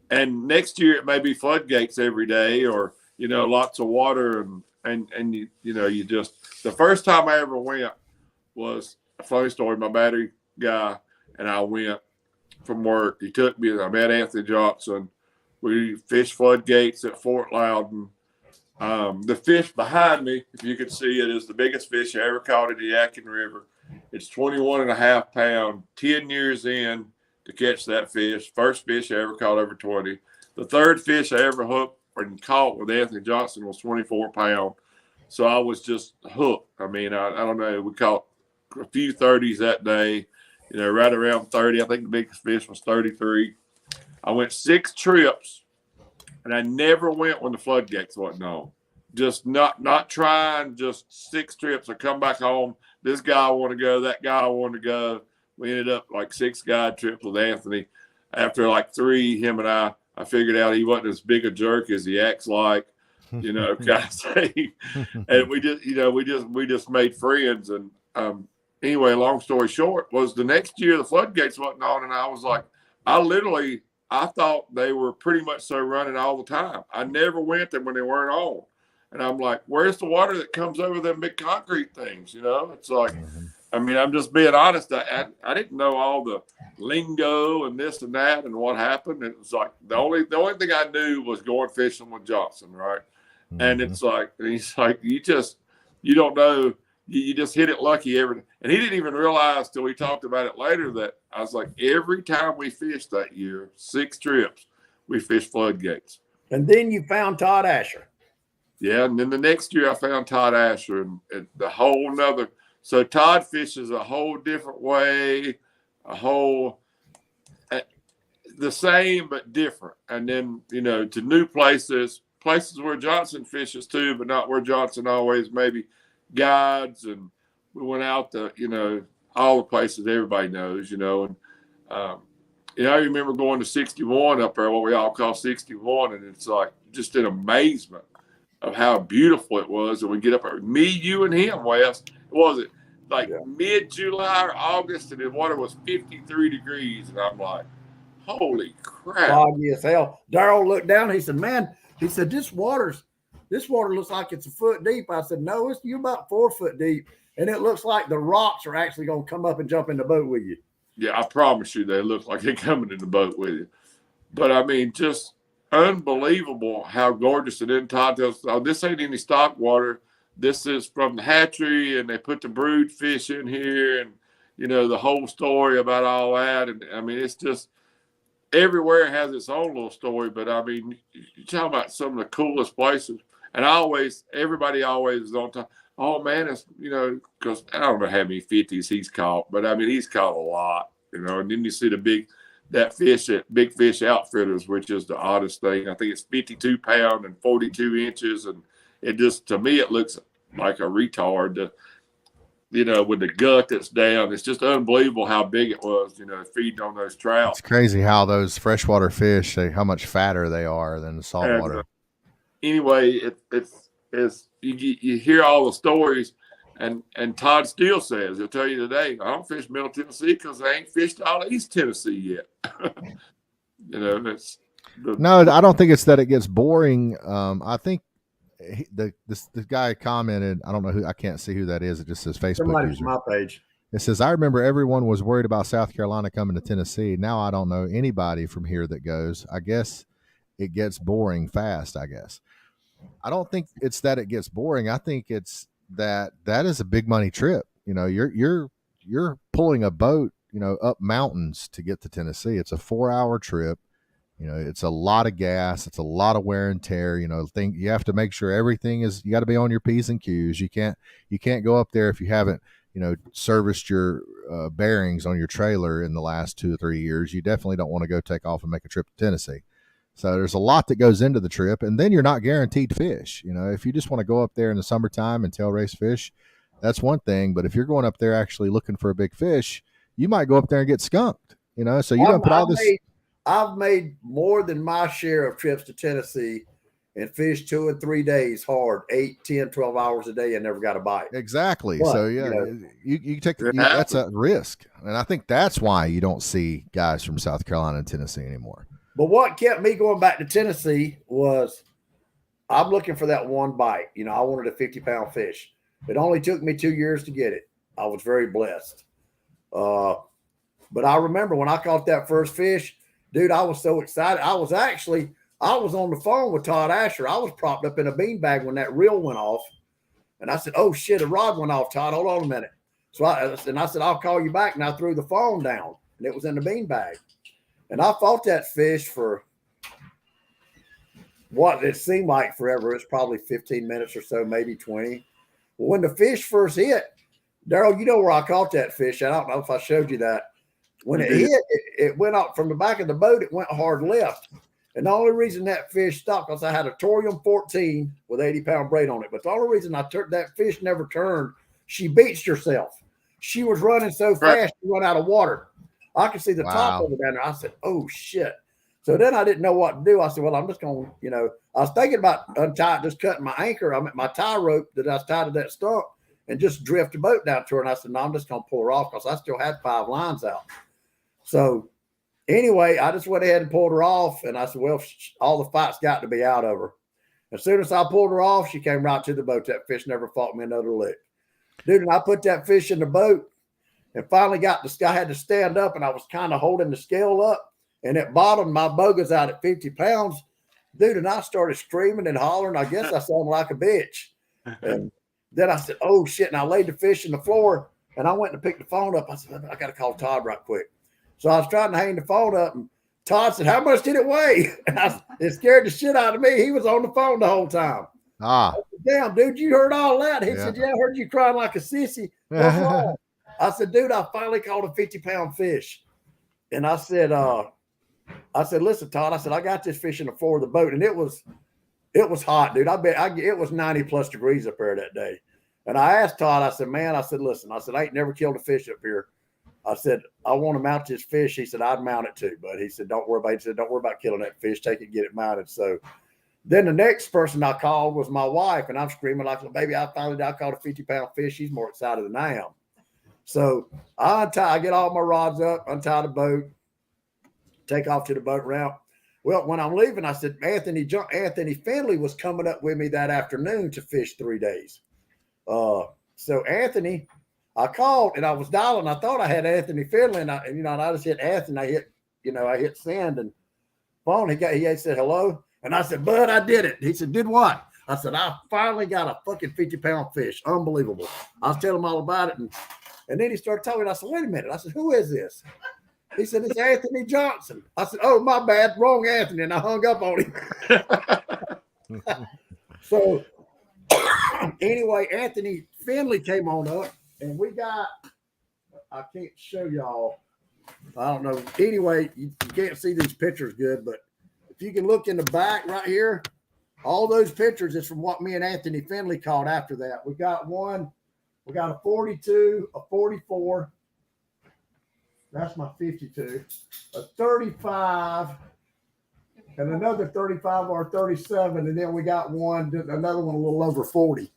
S2: And next year it may be floodgates every day, or, you know, lots of water and you just, the first time I ever went was a funny story. My battery guy and I went from work. He took me, and I met Anthony Johnson. We fished floodgates at Fort Loudon. The fish behind me, if you can see it, is the biggest fish I ever caught in the Yadkin River. It's 21.5 pounds, 10 years in to catch that fish. First fish I ever caught over 20. The third fish I ever hooked and caught with Anthony Johnson was 24 pounds. So I was just hooked. I mean, I don't know. We caught a few 30s that day, right around 30. I think the biggest fish was 33. I went 6 trips, and I never went when the floodgates wasn't on. Just not trying, just 6 trips. I come back home. This guy I want to go, that guy I want to go. We ended up like 6 guide trips with Anthony. After like 3, him and I figured out he wasn't as big a jerk as he acts like, kind of say. And we just made friends. And anyway, long story short, was the next year the floodgates wasn't on, and I was like, I thought they were pretty much so running all the time. I never went there when they weren't on. And I'm like, where's the water that comes over them big concrete things? It's like, I mean, I'm just being honest. I didn't know all the lingo and this and that and what happened. It was like the only thing I knew was going fishing with Johnson, right? Mm-hmm. And it's like, he's like, you don't know. You just hit it lucky and he didn't even realize till we talked about it later that I was like, every time we fished that year, 6 trips, we fished floodgates.
S3: And then you found Todd Asher.
S2: Yeah, and then the next year I found Todd Asher and the whole nother. So Todd fishes a whole different way, the same but different. And then, to new places where Johnson fishes too, but not where Johnson always maybe guides. And we went out to, all the places everybody knows, and I remember going to 61 up there, what we all call 61, and it's like just an amazement of how beautiful it was. And we get up there, me, you, and him, Wes. Was it like mid-July or August, and the water was 53 degrees, and I'm like, holy crap.
S3: Foggy as hell. Darrell looked down, he said, man, this water looks like it's a foot deep. I said, no, you're about 4 foot deep, and it looks like the rocks are actually going to come up and jump in the boat with you.
S2: Yeah, I promise you they look like they're coming in the boat with you. But, I mean, just unbelievable how gorgeous it is. Todd tells, oh, this ain't any stock water. This is from the hatchery, and they put the brood fish in here, and, the whole story about all that. And, I mean, it's just everywhere has its own little story. But, I mean, you're talking about some of the coolest places. And everybody always is on top. Oh, man, it's, because I don't know how many 50s he's caught, but, I mean, he's caught a lot, and then you see that fish at Big Fish Outfitters, which is the oddest thing. I think it's 52 pounds and 42 inches, and it just, to me, it looks like a retard, with the gut that's down. It's just unbelievable how big it was, feeding on those trout.
S1: It's crazy how those freshwater fish, how much fatter they are than the saltwater.
S2: Anyway, it's you hear all the stories, and Todd still says, he'll tell you today, I don't fish Middle Tennessee because I ain't fished all of East Tennessee yet.
S1: No, I don't think it's that it gets boring. I think this guy commented, I don't know who, I can't see who that is. It just says Facebook
S3: Somebody's
S1: user.
S3: my page.
S1: It says, I remember everyone was worried about South Carolina coming to Tennessee. Now I don't know anybody from here that goes. I guess it gets boring fast, I guess. I don't think it's that it gets boring. I think it's that is a big money trip. You're pulling a boat, up mountains to get to Tennessee. It's a 4-hour trip. It's a lot of gas. It's a lot of wear and tear. You have to make sure everything is. You got to be on your P's and Q's. You can't go up there if you haven't serviced your bearings on your trailer in the last 2 or 3 years. You definitely don't want to go take off and make a trip to Tennessee. So there's a lot that goes into the trip, and then you're not guaranteed to fish. If you just want to go up there in the summertime and tail race fish, that's one thing. But if you're going up there actually looking for a big fish, you might go up there and get skunked. So you don't put all this.
S3: I've made more than my share of trips to Tennessee and fished 2 and 3 days hard, 8, 10, 12 hours a day, and never got a bite.
S1: Exactly.
S3: But,
S1: so yeah, you take that's a risk, and I think that's why you don't see guys from South Carolina and Tennessee anymore.
S3: But what kept me going back to Tennessee was I'm looking for that one bite. You know, I wanted a 50-pound fish. It only took me 2 years to get it. I was very blessed. But I remember when I caught that first fish, dude, I was so excited. I was on the phone with Todd Asher. I was propped up in a beanbag when that reel went off. And I said, oh, shit, a rod went off, Todd. Hold on a minute. So I said, I'll call you back. And I threw the phone down, and it was in the beanbag. And I fought that fish for what it seemed like forever. It's probably 15 minutes or so, maybe 20. Well, when the fish first hit, Daryl, you know where I caught that fish. I don't know if I showed you that. When it hit, it went up from the back of the boat. It went hard left. And the only reason that fish stopped was I had a Torium 14 with 80-pound braid on it. But the only reason that fish never turned, she beached herself. She was running so fast, she ran out of water. I could see the top of it down there. I said, oh, shit. So then I didn't know what to do. I said, well, I'm just going to, you know, I was thinking about just cutting my anchor. I mean, my tie rope that I was tied to that stump and just drift the boat down to her. And I said, no, I'm just going to pull her off because I still had 5 lines out. So anyway, I just went ahead and pulled her off. And I said, well, all the fight's got to be out of her. As soon as I pulled her off, she came right to the boat. That fish never fought me another lick. Dude, and I put that fish in the boat and finally I had to stand up and I was kind of holding the scale up. And at bottom, my boga's out at 50 pounds. Dude, and I started screaming and hollering. I guess I sounded like a bitch. And then I said, oh, shit. And I laid the fish on the floor, and I went to pick the phone up. I said, I got to call Todd right quick. So I was trying to hang the phone up, and Todd said, how much did it weigh? And it scared the shit out of me. He was on the phone the whole time. I said, damn, dude, you heard all that? He said, yeah, I heard you crying like a sissy. What's wrong? I said, dude, I finally caught a 50-pound fish. And I said, listen, Todd, I said, I got this fish in the floor of the boat, and it was hot, dude. It was 90 plus degrees up there that day. And I asked Todd, I said, man, listen, I ain't never killed a fish up here. I said, I want to mount this fish. He said, I'd mount it too. But he said, don't worry about killing that fish. Take it, get it mounted. So then the next person I called was my wife, and I'm screaming like, well, baby, I caught a 50-pound fish. She's more excited than I am. So I get all my rods up, untie the boat, take off to the boat route. Well, when I'm leaving, I said, Anthony Finley was coming up with me that afternoon to fish 3 days. So Anthony, I called and I was dialing. I thought I had Anthony Finley, and I just hit Anthony. I hit send and phone. He said hello, and I said, Bud, I did it. He said, did what? I said, I finally got a fucking 50-pound fish. Unbelievable. I was telling him all about it, and then he started talking. I said, wait a minute. I said, who is this? He said, it's Anthony Johnson. I said, oh, my bad. Wrong Anthony. And I hung up on him. So anyway, Anthony Finley came on up, and I can't show y'all. I don't know. Anyway, you can't see these pictures good, but if you can look in the back right here, all those pictures is from what me and Anthony Finley caught after that. We got a 42, a 44. That's my 52, a 35, and another 35 or 37. And then we got another one a little over 40.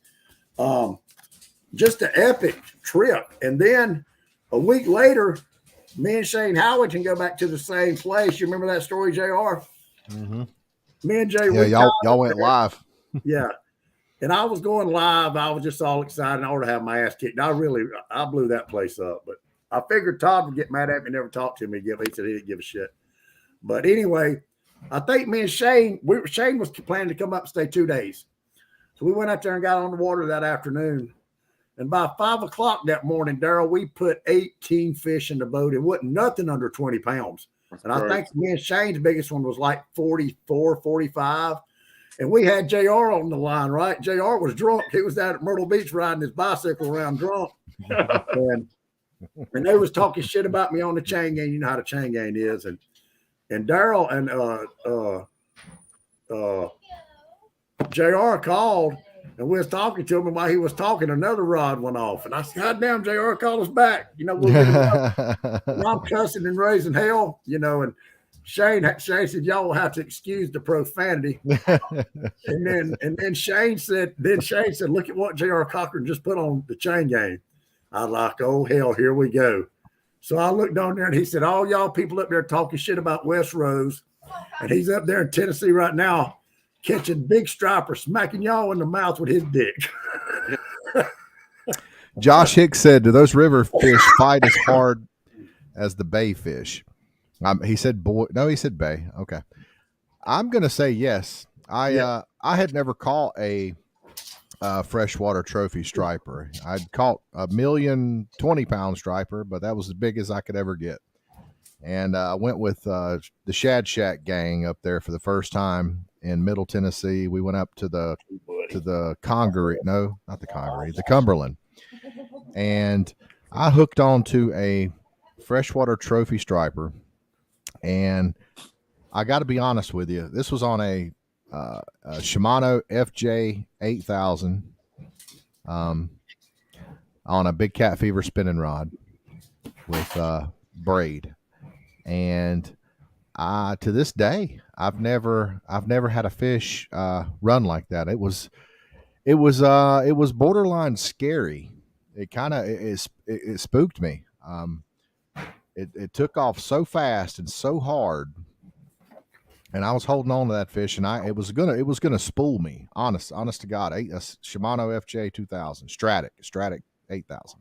S3: Just an epic trip. And then a week later, me and Shane Howard can go back to the same place. You remember that story, JR?
S1: Mm-hmm.
S3: Me and Jay.
S1: Yeah, y'all went live.
S3: Yeah. And I was going live. I was just all excited. I ought to have my ass kicked. I blew that place up, but I figured Todd would get mad at me, never talk to me again. He said he didn't give a shit. But anyway, I think me and Shane was planning to come up and stay 2 days. So we went out there and got on the water that afternoon. And by 5 o'clock that morning, Daryl, we put 18 fish in the boat. It wasn't nothing under 20 pounds.
S2: That's
S3: and
S2: great.
S3: I think me and Shane's biggest one was like 44, 45. And we had JR on the line, right? JR was drunk. He was down at Myrtle Beach riding his bicycle around drunk. And they was talking shit about me on the chain gang. You know how the chain gang is. And Daryl and JR called, and we was talking to him, and while he was talking, another rod went off. And I said, God damn, JR, call us back. I'm cussing and raising hell, and Shane said, y'all will have to excuse the profanity. and then Shane said, look at what JR Cochran just put on the chain gang. I was like, oh, hell, here we go. So I looked on there, and he said, all y'all people up there talking shit about West Rose, and he's up there in Tennessee right now. catching big striper, smacking y'all in the mouth with his dick.
S1: Josh Hicks said, "Do those river fish fight as hard as the bay fish?" He said, "Boy, no." He said, "Bay." Okay, I'm gonna say yes. I had never caught a freshwater trophy striper. I'd caught a 1,020,000 striper, but that was as big as I could ever get. And I went with the Shad Shack gang up there for the first time in Middle Tennessee. We went up to the Congaree. No, not the Congaree, the Cumberland. And I hooked onto a freshwater trophy striper. And I got to be honest with you, this was on a Shimano FJ 8000 on a Big Cat Fever spinning rod with braid. And to this day, I've never had a fish run like that. It was borderline scary. It kind of it spooked me. It took off so fast and so hard, and I was holding on to that fish, and it was gonna spool me. Honest to God, a Shimano FJ 2000 Stratic 8000,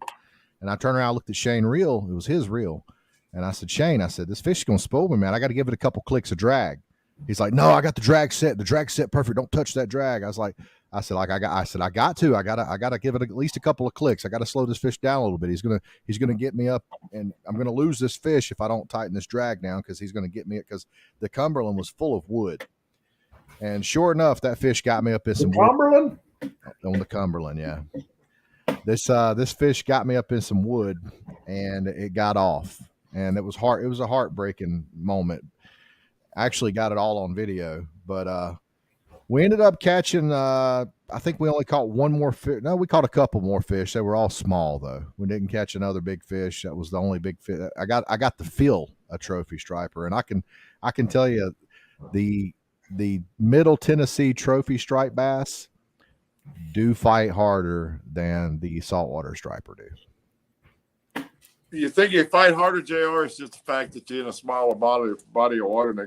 S1: and I turned around, looked at Shane reel. It was his reel, and I said, "Shane, this fish is gonna spool me, man. I got to give it a couple clicks of drag." He's like, "No, I got the drag set. The drag set perfect. Don't touch that drag." I said, I got to give it at least a couple of clicks. I got to slow this fish down a little bit. He's gonna get me up, and I'm gonna lose this fish if I don't tighten this drag down, because he's gonna get me, because the Cumberland was full of wood. And sure enough, that fish got me up in some
S3: Cumberland?
S1: Wood. On the Cumberland, yeah. This fish got me up in some wood, and it got off, and it was hard. It was a heartbreaking moment. I actually got it all on video, but we ended up catching, I think we only caught one more fish. No, we caught a couple more fish. They were all small, though. We didn't catch another big fish. That was the only big fish. I got to feel a trophy striper, and I can tell you the Middle Tennessee trophy stripe bass do fight harder than the saltwater striper do.
S2: You think you fight harder, JR? It's just the fact that you're in a smaller body of water, and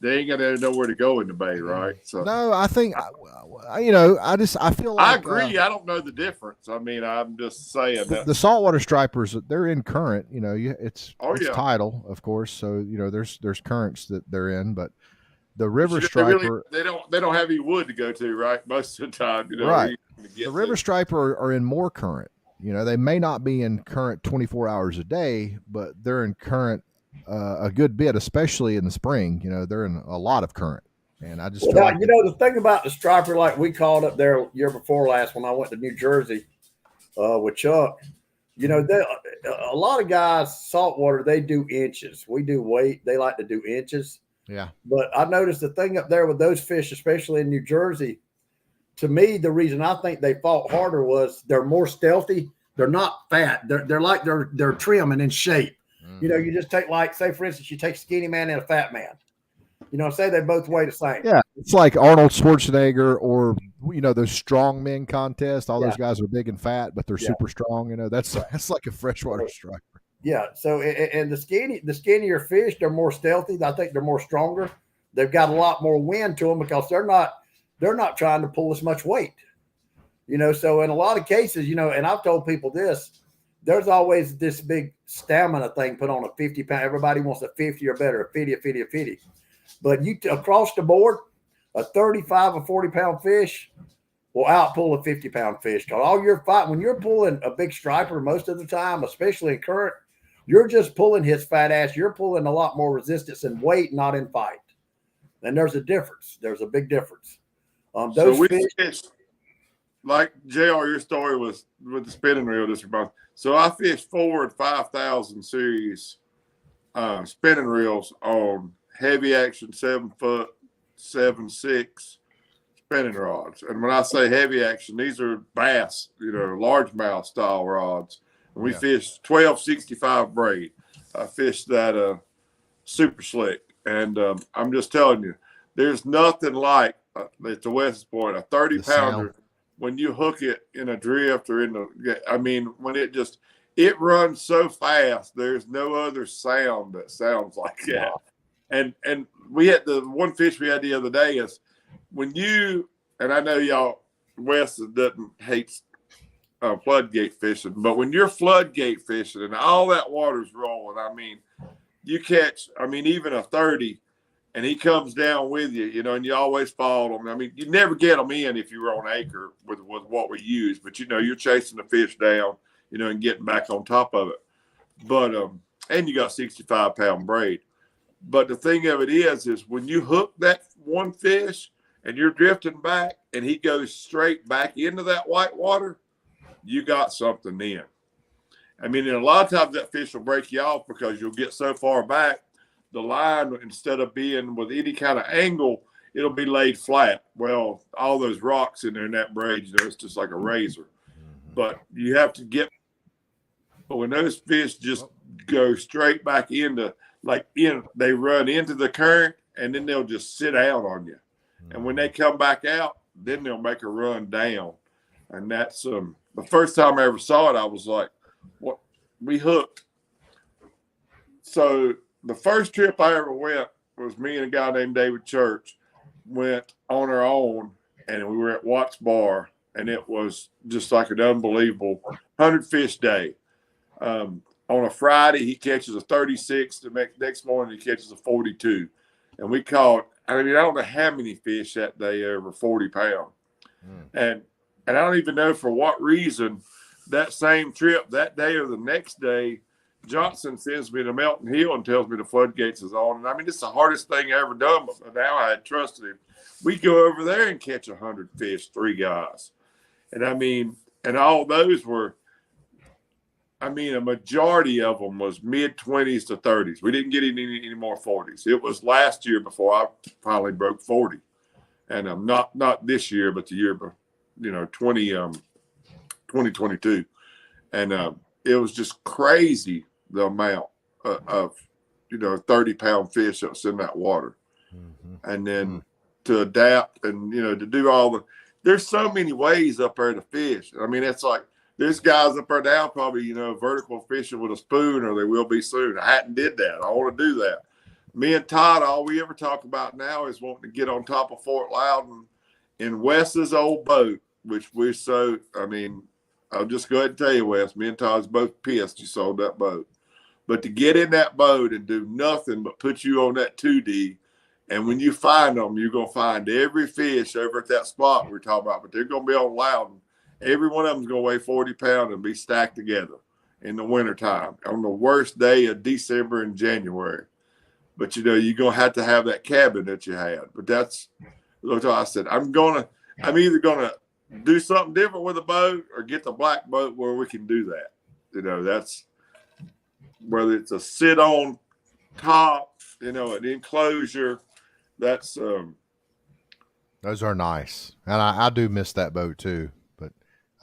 S2: they ain't gonna know where to go in the bay, right? So
S1: no, I think I feel like
S2: I agree. I don't know the difference. I mean, I'm just saying that
S1: the saltwater stripers, they're in current. It's tidal, of course. So there's currents that they're in, but the river striper,
S2: they don't have any wood to go to, right? Most of the time,
S1: right. The river striper are in more current. They may not be in current 24 hours a day, but they're in current a good bit, especially in the spring. They're in a lot of current. And I just feel like
S3: the thing about the striper, like we called up there year before last when I went to New Jersey with Chuck, a lot of guys saltwater, they do inches. We do weight. They like to do inches.
S1: Yeah.
S3: But I noticed the thing up there with those fish, especially in New Jersey, to me, the reason I think they fought harder was they're more stealthy. They're not fat. They're like they're trim and in shape. Mm. You just take, like, say for instance, you take a skinny man and a fat man. Say they both weigh the same.
S1: Yeah, it's like Arnold Schwarzenegger or those strong men contests. All those guys are big and fat, but they're super strong. That's like a freshwater striper.
S3: Yeah. So and the skinnier fish, they're more stealthy. I think they're more stronger. They've got a lot more wind to them because they're not trying to pull as much weight. So in a lot of cases, and I've told people this, there's always this big stamina thing put on a 50-pound. Everybody wants a 50 or better, a 50. But you across the board, a 35 or 40-pound fish will outpull a 50-pound fish. Because all you're fighting, when you're pulling a big striper most of the time, especially in current, you're just pulling his fat ass. You're pulling a lot more resistance in weight, not in fight. And there's a difference. There's a big difference. Those fish,
S2: like JR, your story was with the spinning reel this month. So I fished 4 and 5,000 series spinning reels on heavy action 7-foot, 7.6 spinning rods. And when I say heavy action, these are bass, largemouth style rods. And we fished 1265 braid. I fished that super slick. And I'm just telling you, there's nothing like, at the West Point, a 30-pounder. When you hook it in a drift or when it runs so fast, there's no other sound that sounds like that. And we had the one fish we had the other day is when you, and I know y'all, Wes doesn't hate floodgate fishing, but when you're floodgate fishing and all that water's rolling, I mean, you catch, I mean, even a 30 and he comes down with you, you know, and you always follow him. I mean, you never get them in if you were on anchor with what we use, but you know, you're chasing the fish down, you know, and getting back on top of it. But, and you got 65-pound braid. But the thing of it is when you hook that one fish and you're drifting back and he goes straight back into that white water, you got something in. I mean, and a lot of times that fish will break you off because you'll get so far back, the line, instead of being with any kind of angle, it'll be laid flat. Well, all those rocks in there in that braid, you know, it's just like a razor. But you have to get, but when those fish just go straight back into, they run into the current and then they'll just sit out on you. And when they come back out, then they'll make a run down. And that's the first time I ever saw it, I was like, what? We hooked. So the first trip I ever went was me and a guy named David Church went on our own, and we were at Watts Bar, and it was just like an unbelievable 100-fish day. On a Friday, he catches a 36. The next morning, he catches a 42. And we caught, I mean, I don't know how many fish that day over 40 pounds. And I don't even know for what reason that same trip, that day or the next day, Johnson sends me to Melton Hill and tells me the floodgates is on. And I mean, it's the hardest thing I ever done, but now I had trusted him. We go over there and catch 100 fish, 3 guys. And I mean, and all those were, I mean, a majority of them was mid-20s to 30s. We didn't get any more 40s. It was last year before I finally broke 40. And not this year, but the year, you know, 2022. And it was just crazy, the amount of, you know, 30-pound fish that was in that water. And then to adapt and, you know, to do all there's so many ways up there to fish. I mean, it's like, there's guys up there now probably, you know, vertical fishing with a spoon, or they will be soon. I hadn't did that. I want to do that. Me and Todd, all we ever talk about now is wanting to get on top of Fort Loudon in Wes's old boat, which we're so, I mean, I'll just go ahead and tell you, Wes, me and Todd's both pissed you sold that boat. But to get in that boat and do nothing but put you on that 2D, and when you find them, you're going to find every fish over at that spot we're talking about, but they're going to be on Loudon. Every one of them is going to weigh 40 pounds and be stacked together in the wintertime on the worst day of December and January. But, you know, you're going to have that cabin that you had. But that's what I said. I'm either going to do something different with the boat or get the black boat where we can do that. You know, that's whether it's a sit on top, you know, an enclosure. That's
S1: those are nice. And I do miss that boat too.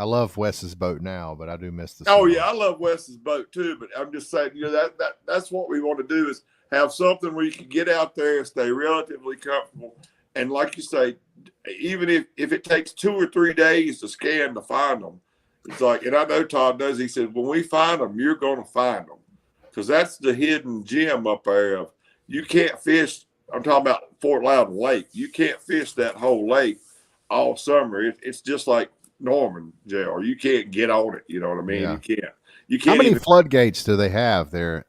S1: I love Wes's boat now, but I do miss the.
S2: Oh yeah, I love Wes's boat too. But I'm just saying, you know, that's what we want to do is have something where you can get out there and stay relatively comfortable. And like you say, even if it takes 2 or 3 days to scan to find them, it's like, and I know Todd does. He said, when we find them, you're going to find them, because that's the hidden gem up there. Of you can't fish. I'm talking about Fort Loudon Lake. You can't fish that whole lake all summer. It's just like Norman Jail. You can't get on it. You know what I mean?
S1: Yeah.
S2: You can't.
S1: How many floodgates do they have there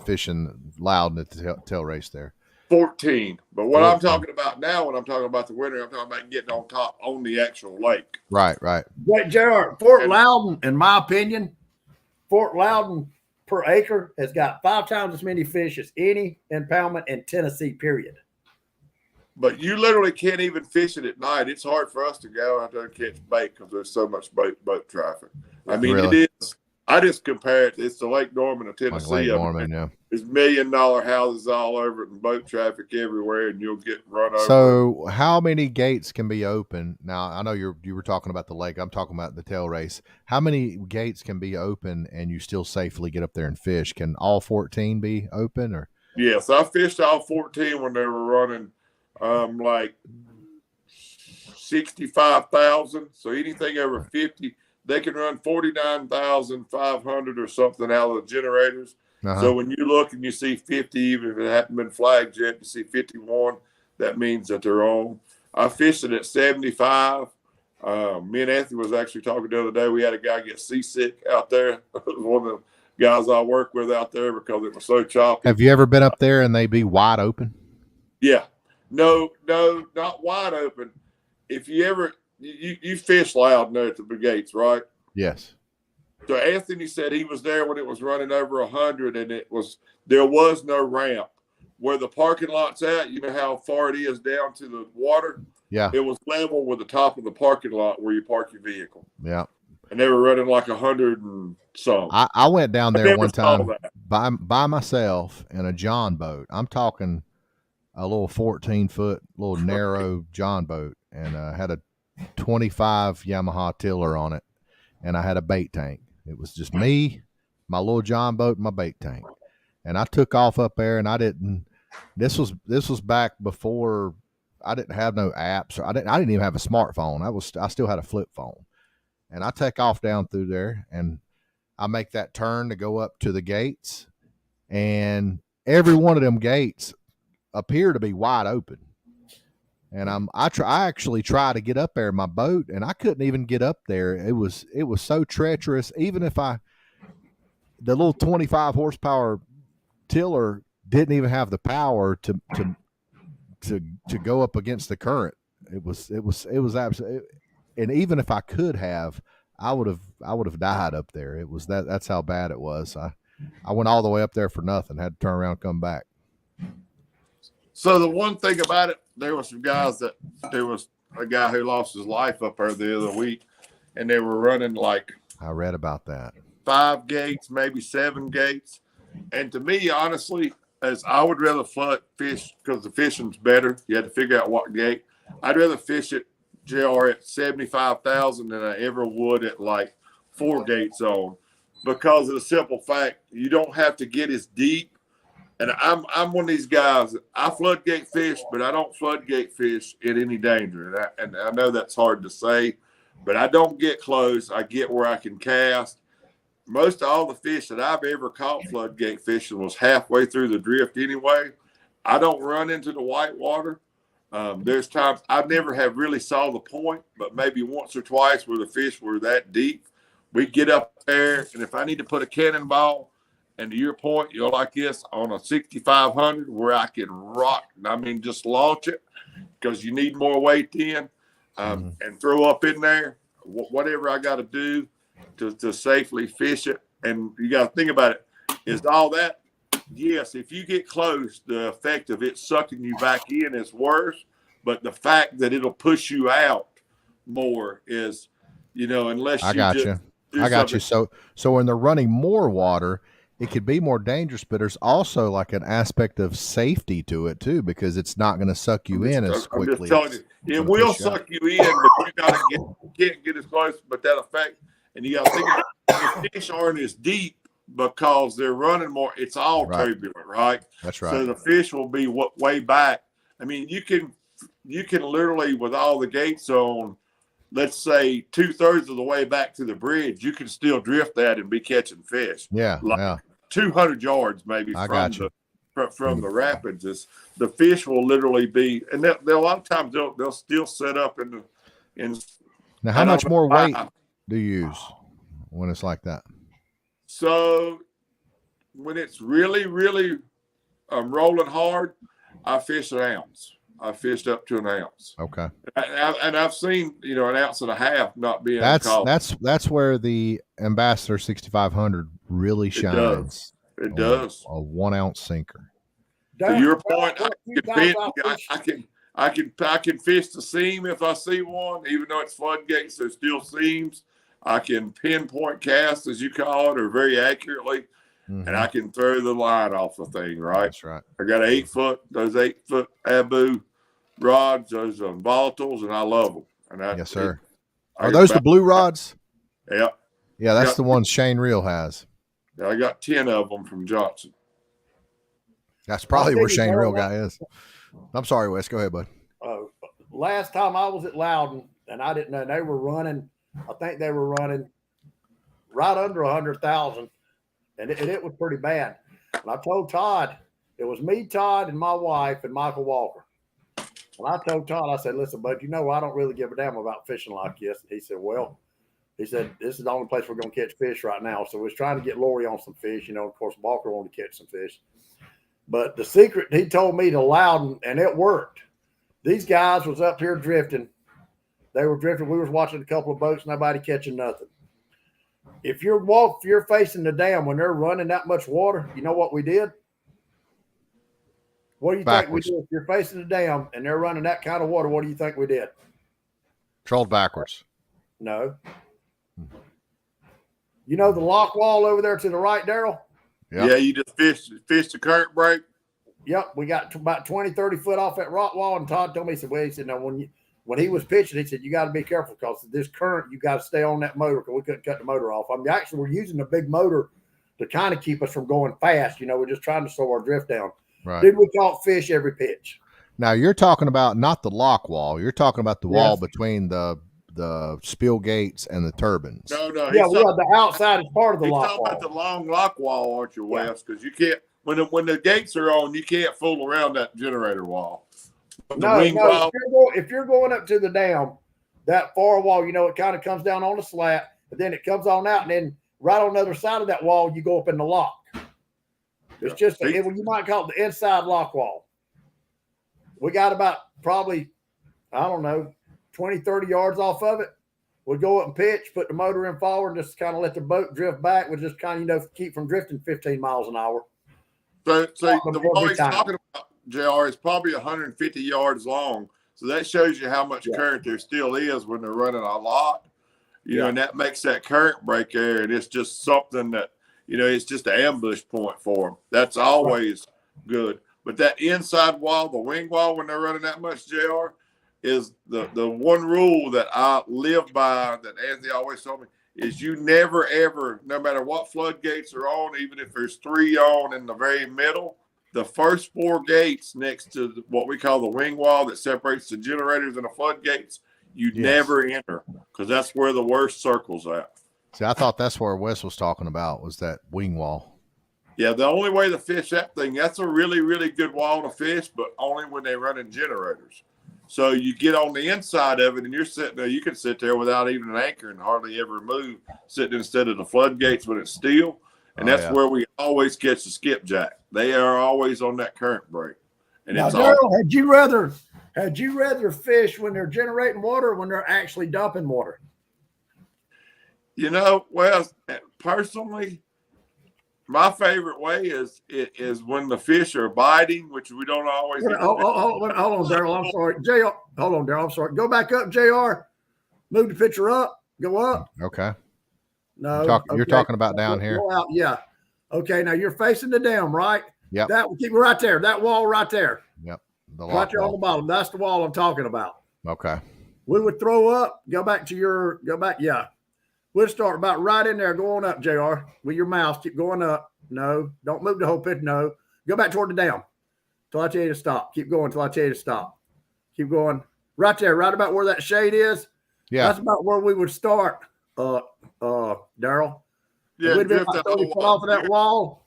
S1: fishing Loudon at the tail race there?
S2: 14. But what 14. I'm talking about now, when I'm talking about the winter, I'm talking about getting on top on the actual lake.
S1: Right.
S3: Wait, JR, Fort Loudon, in my opinion, Fort Loudon per acre has got 5 times as many fish as any impoundment in Tennessee, period.
S2: But you literally can't even fish it at night. It's hard for us to go out there and catch bait because there's so much boat traffic. I mean, really? It is. I just compare it. It's the Lake Norman of Tennessee.
S1: Like Lake Norman, yeah.
S2: There's $1 million houses all over it and boat traffic everywhere, and you'll get run over.
S1: So how many gates can be open? Now, I know you were talking about the lake. I'm talking about the tail race. How many gates can be open and you still safely get up there and fish? Can all 14 be open? Or?
S2: Yes, I fished all 14 when they were running like 65,000. So anything over 50, they can run 49,500 or something out of the generators. So when you look and you see 50, even if it hasn't been flagged yet, you see 51, that means that they're on. I fished it at 75. Me and Anthony was actually talking the other day. We had a guy get seasick out there. One of the guys I work with out there because it was so choppy.
S1: Have you ever been up there and they be wide open?
S2: Yeah. No, not wide open. If you ever you fish loud there at the gates, right?
S1: Yes.
S2: So Anthony said he was there when it was running over 100, and there was no ramp where the parking lot's at. You know how far it is down to the water.
S1: Yeah.
S2: It was level with the top of the parking lot where you park your vehicle.
S1: Yeah.
S2: And they were running like 100 and some.
S1: I went down there one time
S2: that.
S1: by myself in a John boat. I'm talking a little 14-foot, little narrow John boat, and had a 25 Yamaha tiller on it, and I had a bait tank. It was just me, my little John boat, and my bait tank. And I took off up there, and I didn't. This was back before I didn't have no apps, or I didn't even have a smartphone. I still had a flip phone, and I take off down through there, and I make that turn to go up to the gates, and every one of them gates appear to be wide open. And I actually try to get up there in my boat, and I couldn't even get up there. It was so treacherous. Even if the little 25 horsepower tiller didn't even have the power to go up against the current. It was absolutely. And even if I could have, I would have died up there. It was that's how bad it was. I went all the way up there for nothing. Had to turn around and come back.
S2: So the one thing about it, there was a guy who lost his life up there the other week, and they were running like,
S1: I read about that,
S2: 5 gates, maybe 7 gates. And to me, honestly, as I would rather flood fish because the fishing's better. You had to figure out what gate. I'd rather fish it, JR, at 75,000 than I ever would at like 4 gates on, because of the simple fact you don't have to get as deep. And I'm one of these guys. I floodgate fish, but I don't floodgate fish in any danger. And I know that's hard to say, but I don't get close. I get where I can cast. Most of all the fish that I've ever caught floodgate fishing was halfway through the drift anyway. I don't run into the white water. There's times I never have really saw the point, but maybe once or twice where the fish were that deep. We get up there, and if I need to put a cannonball, and to your point, you're like this on a 6,500 where I can rock, just launch it because you need more weight in and throw up in there, whatever I got to do to safely fish it. And you got to think about it. Is all that? Yes, if you get close, the effect of it sucking you back in is worse. But the fact that it'll push you out more is, unless you
S1: I got you. So when they're running more water, it could be more dangerous, but there's also like an aspect of safety to it too, because it's not going to suck you in as quickly.
S2: I'm just telling you, it will suck you in, but you can't get as close. But that effect, and you got to think about the fish aren't as deep because they're running more. It's all turbulent, right?
S1: That's right.
S2: So the fish will be way back. You can literally, with all the gates on, let's say 2/3 of the way back to the bridge, you can still drift that and be catching fish.
S1: Yeah,
S2: like 200 yards maybe from the rapids. The fish will literally be, and a lot of times they'll still set up in.
S1: Now, how much more weight do you use when it's like that?
S2: So when it's really, really rolling hard, I fish an ounce. I fished up to an ounce.
S1: Okay.
S2: And I've seen, an ounce and a half not being caught.
S1: That's where the Ambassador 6500 really shines.
S2: It does.
S1: A 1 ounce sinker.
S2: To your point, I can fish the seam if I see one, even though it's floodgates, there's still seams. I can pinpoint cast, as you call it, or very accurately. And I can throw the line off the thing, right?
S1: That's right.
S2: I got those 8-foot Abu rods, those volatiles, and I love them. And
S1: yes, sir. Are those the blue rods?
S2: Yeah.
S1: Yeah, that's the ones Shane Reel has.
S2: I got 10 of them from Johnson.
S1: That's probably where Shane Reel guy is. I'm sorry, Wes. Go ahead, bud.
S3: Last time I was at Loudon, and I didn't know, they were running, I think they were running right under 100,000. And it was pretty bad. And I told Todd, it was me, Todd, and my wife, and Michael Walker. Well, I told Todd, I said, listen, bud, I don't really give a damn about fishing like this. And he said, well, this is the only place we're going to catch fish right now. So we're trying to get Lori on some fish. Of course, Walker wanted to catch some fish. But the secret he told me to Loudon, and it worked. These guys was up here drifting. They were drifting. We was watching a couple of boats, nobody catching nothing. If you're facing the dam when they're running that much water, you know what we did? What do you think we did? If you're facing the dam and they're running that kind of water, what do you think we did?
S1: Trolled backwards.
S3: No. You know the lock wall over there to the right, Daryl?
S1: Yep.
S2: Yeah, you just fish the current break.
S3: Yep, we got about 20, 30 foot off that rock wall, and Todd told me, he said, now when he was pitching, he said, you got to be careful because this current, you got to stay on that motor because we couldn't cut the motor off. Actually, we're using a big motor to kind of keep us from going fast. We're just trying to slow our drift down.
S1: Right.
S3: Did we caught fish every pitch?
S1: Now you're talking about not the lock wall. You're talking about the wall between the spill gates and the turbines.
S2: No.
S3: Yeah, the outside is part of the lock wall.
S2: He's talking about the long lock wall, aren't you, Wes? Because you can't, when the gates are on, you can't fool around that generator wall.
S3: No. If you're going up to the dam, that far wall, it kind of comes down on the slat, but then it comes on out, and then right on the other side of that wall, you go up in the lock. It's just you might call it the inside lock wall. We got about probably, 20, 30 yards off of it. We'll go up and pitch, put the motor in forward, and just kind of let the boat drift back. We'll just kind of, keep from drifting 15 miles an hour.
S2: So the wall he's talking about, JR, is probably 150 yards long. So that shows you how much current there still is when they're running a lot. And that makes that current break there. And it's just something that, it's just an ambush point for them. That's always good. But that inside wall, the wing wall, when they're running that much, JR, is the one rule that I live by, that Anthony always told me, is you never, ever, no matter what floodgates are on, even if there's 3 on in the very middle, the first 4 gates next to what we call the wing wall that separates the generators and the floodgates, you never enter, because that's where the worst circle's at.
S1: See, I thought that's where Wes was talking about, was that wing wall.
S2: Yeah, the only way to fish that thing, that's a really, really good wall to fish, but only when they're running generators. So you get on the inside of it, and you're sitting there. You can sit there without even an anchor and hardly ever move, sitting instead of the floodgates when it's still. And that's where we always catch the skipjack. They are always on that current break. And
S3: now, Daryl, had you rather fish when they're generating water or when they're actually dumping water?
S2: Well, personally, my favorite way is when the fish are biting, which we don't always.
S3: Hold on, Daryl. I'm sorry, JR. Hold on, Daryl. I'm sorry. Go back up, JR. Move the picture up. Go up.
S1: Okay.
S3: No,
S1: you're talking about down here.
S3: Go out. Yeah. Okay. Now you're facing the dam, right?
S1: Yep.
S3: Keep it right there. That wall right there.
S1: Yep.
S3: Right there on the bottom. That's the wall I'm talking about.
S1: Okay.
S3: We would throw up. Go back. Yeah. We'll start about right in there. Go on up, JR, with your mouse. Keep going up. No, don't move the whole picture. No. Go back toward the dam till I tell you to stop. Keep going till I tell you to stop. Keep going. Right there, right about where that shade is. Yeah. That's about where we would start, Daryl.
S2: Yeah,
S3: we'd be about 30 foot off of that wall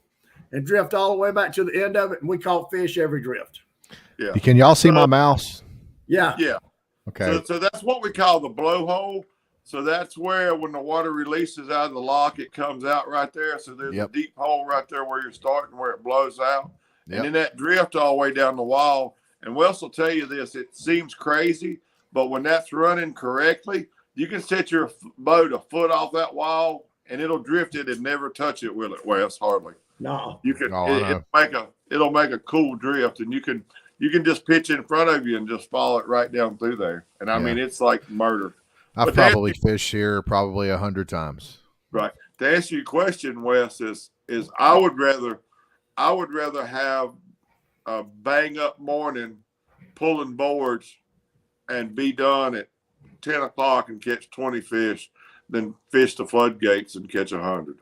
S3: and drift all the way back to the end of it, and we caught fish every drift.
S2: Yeah.
S1: Can y'all see my mouse?
S3: Yeah.
S2: Yeah.
S1: Okay.
S2: So that's what we call the blowhole. So that's where when the water releases out of the lock, it comes out right there. So there's a deep hole right there where you're starting, where it blows out. And then that drift all the way down the wall. And Wes will tell you this, it seems crazy, but when that's running correctly, you can set your boat a foot off that wall and it'll drift it and never touch it, will it, Wes? Hardly.
S3: No.
S2: You can it'll make a cool drift, and you can just pitch in front of you and just follow it right down through there. And I mean, it's like murder.
S1: I've probably fished here 100 times.
S2: Right. To answer your question, Wes, is I would rather have a bang up morning pulling boards and be done at 10 o'clock and catch 20 fish than fish the floodgates and catch 100.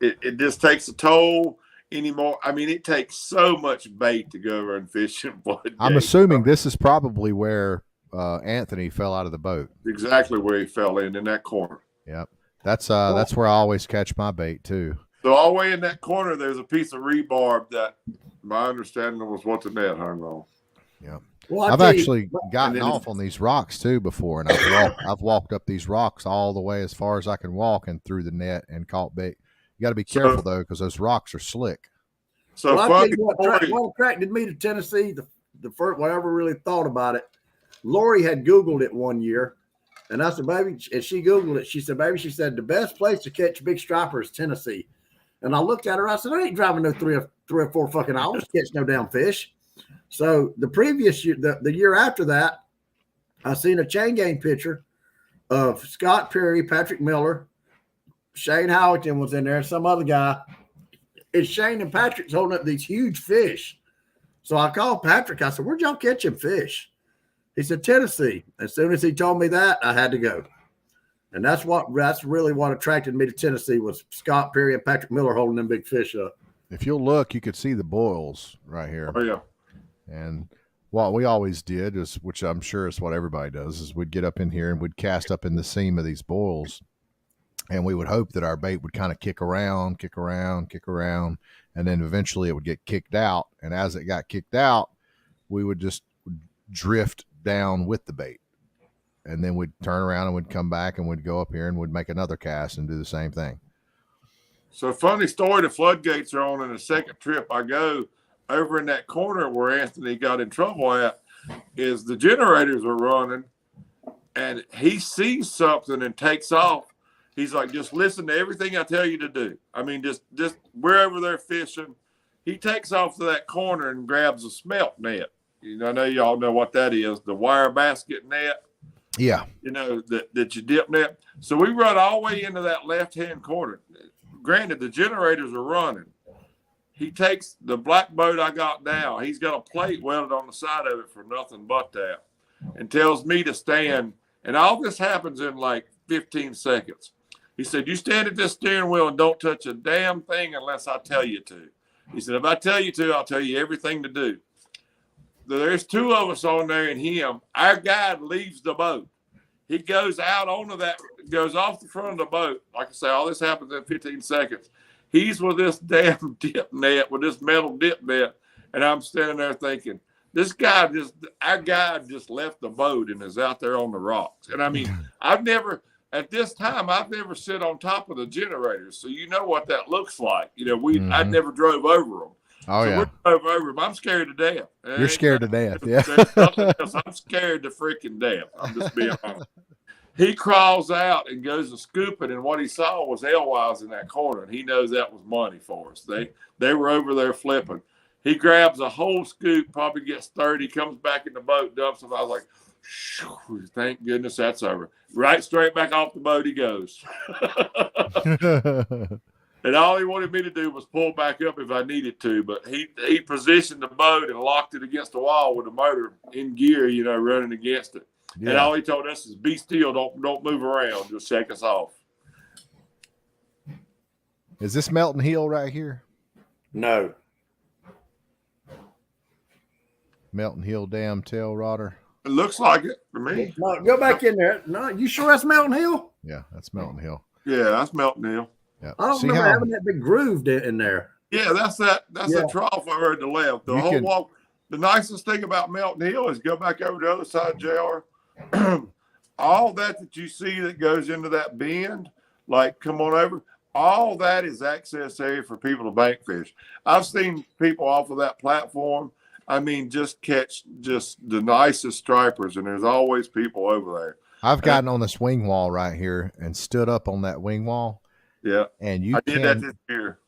S2: It just takes a toll anymore. I mean, it takes so much bait to go around fishing floodgates.
S1: I'm assuming this is probably where Anthony fell out of the boat.
S2: Exactly where he fell in that corner.
S1: Yep. That's where I always catch my bait too.
S2: So all the way in that corner, there's a piece of rebarb that my understanding was what the net hung on.
S1: Yeah.
S3: Well,
S1: I've actually gotten
S2: then
S1: off on these rocks too before, and I've walked up these rocks all the way as far as I can walk and through the net and caught bait. You got to be careful though, because those rocks are slick.
S2: So
S3: well, I'll tell
S2: funny
S3: you
S2: story.
S3: what attracted me to Tennessee, the first, what I ever really thought about it, Lori had Googled it one year, and I said, baby, and she Googled it. She said, baby, she said, the best place to catch big striper is Tennessee. And I looked at her, I said, I ain't driving no three or four fucking hours to catch no damn fish. So the previous year, the year after that, I seen a chain game picture of Scott Perry, Patrick Miller, Shane Howington was in there, some other guy. It's Shane and Patrick's holding up these huge fish. So I called Patrick. I said, where'd y'all catching fish? He said, Tennessee. As soon as he told me that, I had to go. And that's really what attracted me to Tennessee was Scott Perry and Patrick Miller holding them big fish up.
S1: If you'll look, you could see the boils right here.
S2: Oh yeah.
S1: And what we always did is, which I'm sure is what everybody does, is we'd get up in here and we'd cast up in the seam of these boils, and we would hope that our bait would kind of kick around, and then eventually it would get kicked out. And as it got kicked out, we would just drift down with the bait. And then we'd turn around and we'd come back and we'd go up here and we'd make another cast and do the same thing.
S2: So funny story, the floodgates are on in the second trip I go over in that corner where Anthony got in trouble at is the generators are running and he sees something and takes off. He's like, just listen to everything I tell you to do. I mean, just wherever they're fishing, he takes off to that corner and grabs a smelt net. You know, I know y'all know what that is, the wire basket net.
S1: Yeah.
S2: You know, that you dip net. So we run all the way into that left-hand corner. Granted, the generators are running. He takes the black boat I got now. He's got a plate welded on the side of it for nothing but that, and tells me to stand. And all this happens in like 15 seconds. He said, you stand at this steering wheel and don't touch a damn thing unless I tell you to. He said, if I tell you to, I'll tell you everything to do. There's two of us on there and him. Our guide leaves the boat. He goes out onto that, goes off the front of the boat. Like I say, all this happens in 15 seconds. He's with this damn dip net, with this metal dip net. And I'm standing there thinking, our guide just left the boat and is out there on the rocks. And I mean, I've never sit on top of the generators. So you know what that looks like. You know, I never drove over them.
S1: Oh,
S2: so
S1: yeah.
S2: we drove over them. I'm scared to death.
S1: You're scared to death. Yeah.
S2: I'm scared to freaking death. I'm just being honest. He crawls out and goes to scoop it, and what he saw was alewives in that corner, and he knows that was money for us. They were over there flipping. He grabs a whole scoop, probably gets 30, comes back in the boat, dumps it. I was like, thank goodness that's over. Right straight back off the boat he goes. And all he wanted me to do was pull back up if I needed to, but he positioned the boat and locked it against the wall with the motor in gear, you know, running against it. Yeah. And all he told us is be still, don't move around, just shake us off.
S1: Is this Melton Hill right here?
S3: No.
S1: Melton Hill Dam tail rodder.
S2: It looks like it to me.
S3: No, go back in there. No, you sure that's Melton Hill?
S1: Yeah, that's Melton Hill.
S2: Yeah, that's Melton Hill.
S1: Yeah.
S3: I don't remember having that big groove in there.
S2: Yeah, that's that trough over at the left. The whole walk. The nicest thing about Melton Hill is go back over the other side, JR. All that you see that goes into that bend, like come on over, all that is access area for people to bank fish. I've seen people off of that platform, I mean, just catch just the nicest stripers, and there's always people over there.
S1: I've gotten on this wing wall right here and stood up on that wing wall.
S2: Yeah.
S1: And
S2: I did that this year.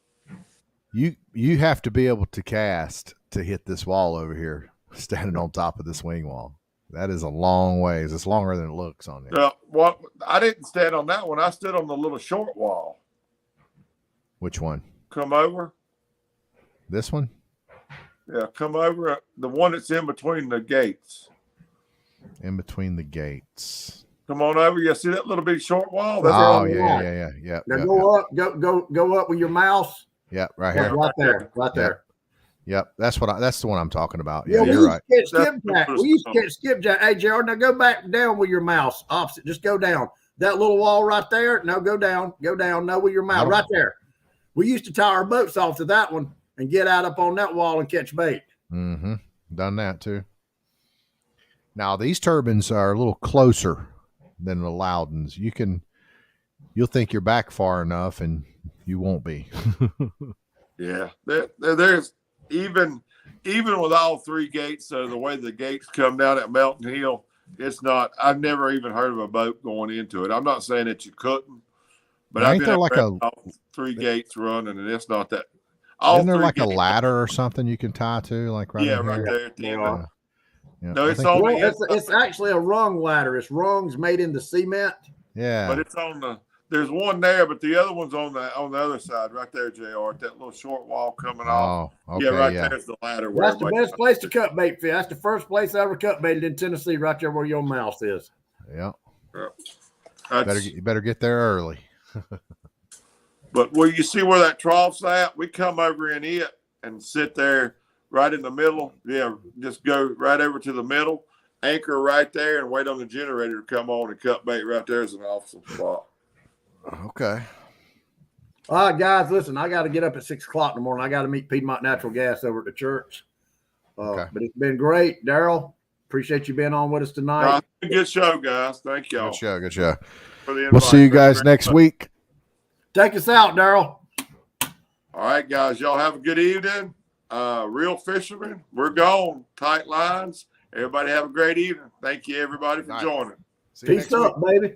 S1: You have to be able to cast to hit this wall over here, standing on top of this wing wall. That is a long ways. It's longer than it looks on there.
S2: I didn't stand on that one. I stood on the little short wall.
S1: Which one?
S2: Come over.
S1: This one?
S2: Yeah, come over. The one that's in between the gates.
S1: In between the gates.
S2: Come on over. You see that little bit short wall?
S3: That's
S1: yeah.
S3: Now go up. Go up with your mouse.
S1: Yeah, right here.
S3: Right there.
S1: Yep, that's the one I'm talking about. Yeah, you're right.
S3: We used to catch skipjack. Hey, JR, now go back down with your mouse. Opposite. Just go down. That little wall right there. No, go down. Go down. No, with your mouse. Right there. We used to tie our boats off to that one and get out up on that wall and catch bait.
S1: Mm-hmm. Done that too. Now these turbines are a little closer than the Loudons. You'll think you're back far enough, and you won't be.
S2: Yeah, there's even with all three gates. So the way the gates come down at Melton Hill, it's not. I've never even heard of a boat going into it. I'm not saying that you couldn't, but
S1: Now,
S2: I've
S1: ain't
S2: been
S1: there like
S2: all three gates running, and it's not that.
S1: Isn't there like a
S2: gates-
S1: ladder or something you can tie to, like right
S2: Yeah,
S1: in
S2: right
S1: here?
S2: there at the end.
S1: Yeah.
S2: No,
S1: I
S2: it's
S1: think-
S2: on
S3: Well,
S2: the
S3: it's actually a rung ladder. It's rungs made into cement.
S1: Yeah.
S2: but it's on the. There's one there, but the other one's on the other side, right there, JR. At that little short wall coming off.
S1: Oh, okay.
S2: Yeah, right
S1: Yeah.
S2: there's the ladder. where
S3: That's the
S2: everybody-
S3: best place to cut bait fish. That's the first place I ever cut baited in Tennessee, right there where your mouth is.
S1: Yeah.
S2: That's-
S1: You better get there early.
S2: But where you see where that trough's at, we come over in it and sit there right in the middle. Yeah, just go right over to the middle, anchor right there, and wait on the generator to come on and cut bait right there as an awesome spot.
S1: Okay.
S3: All right, guys, listen, I got to get up at 6 o'clock in the morning. I got to meet Piedmont Natural Gas over at the church.
S1: Okay.
S3: But it's been great. Daryl, appreciate you being on with us tonight.
S2: Good show, guys. Thank y'all.
S1: Good show. Good show.
S2: For the
S1: We'll see you
S2: invite.
S1: guys
S2: Thank you
S1: next
S2: very much.
S1: week.
S3: Take us out, Daryl.
S2: All right, guys. Y'all have a good evening. Real fishermen, we're gone. Tight lines. Everybody have a great evening. Thank you, everybody, for
S1: Night.
S2: joining.
S1: See you
S3: Peace
S1: next week.
S3: up, baby.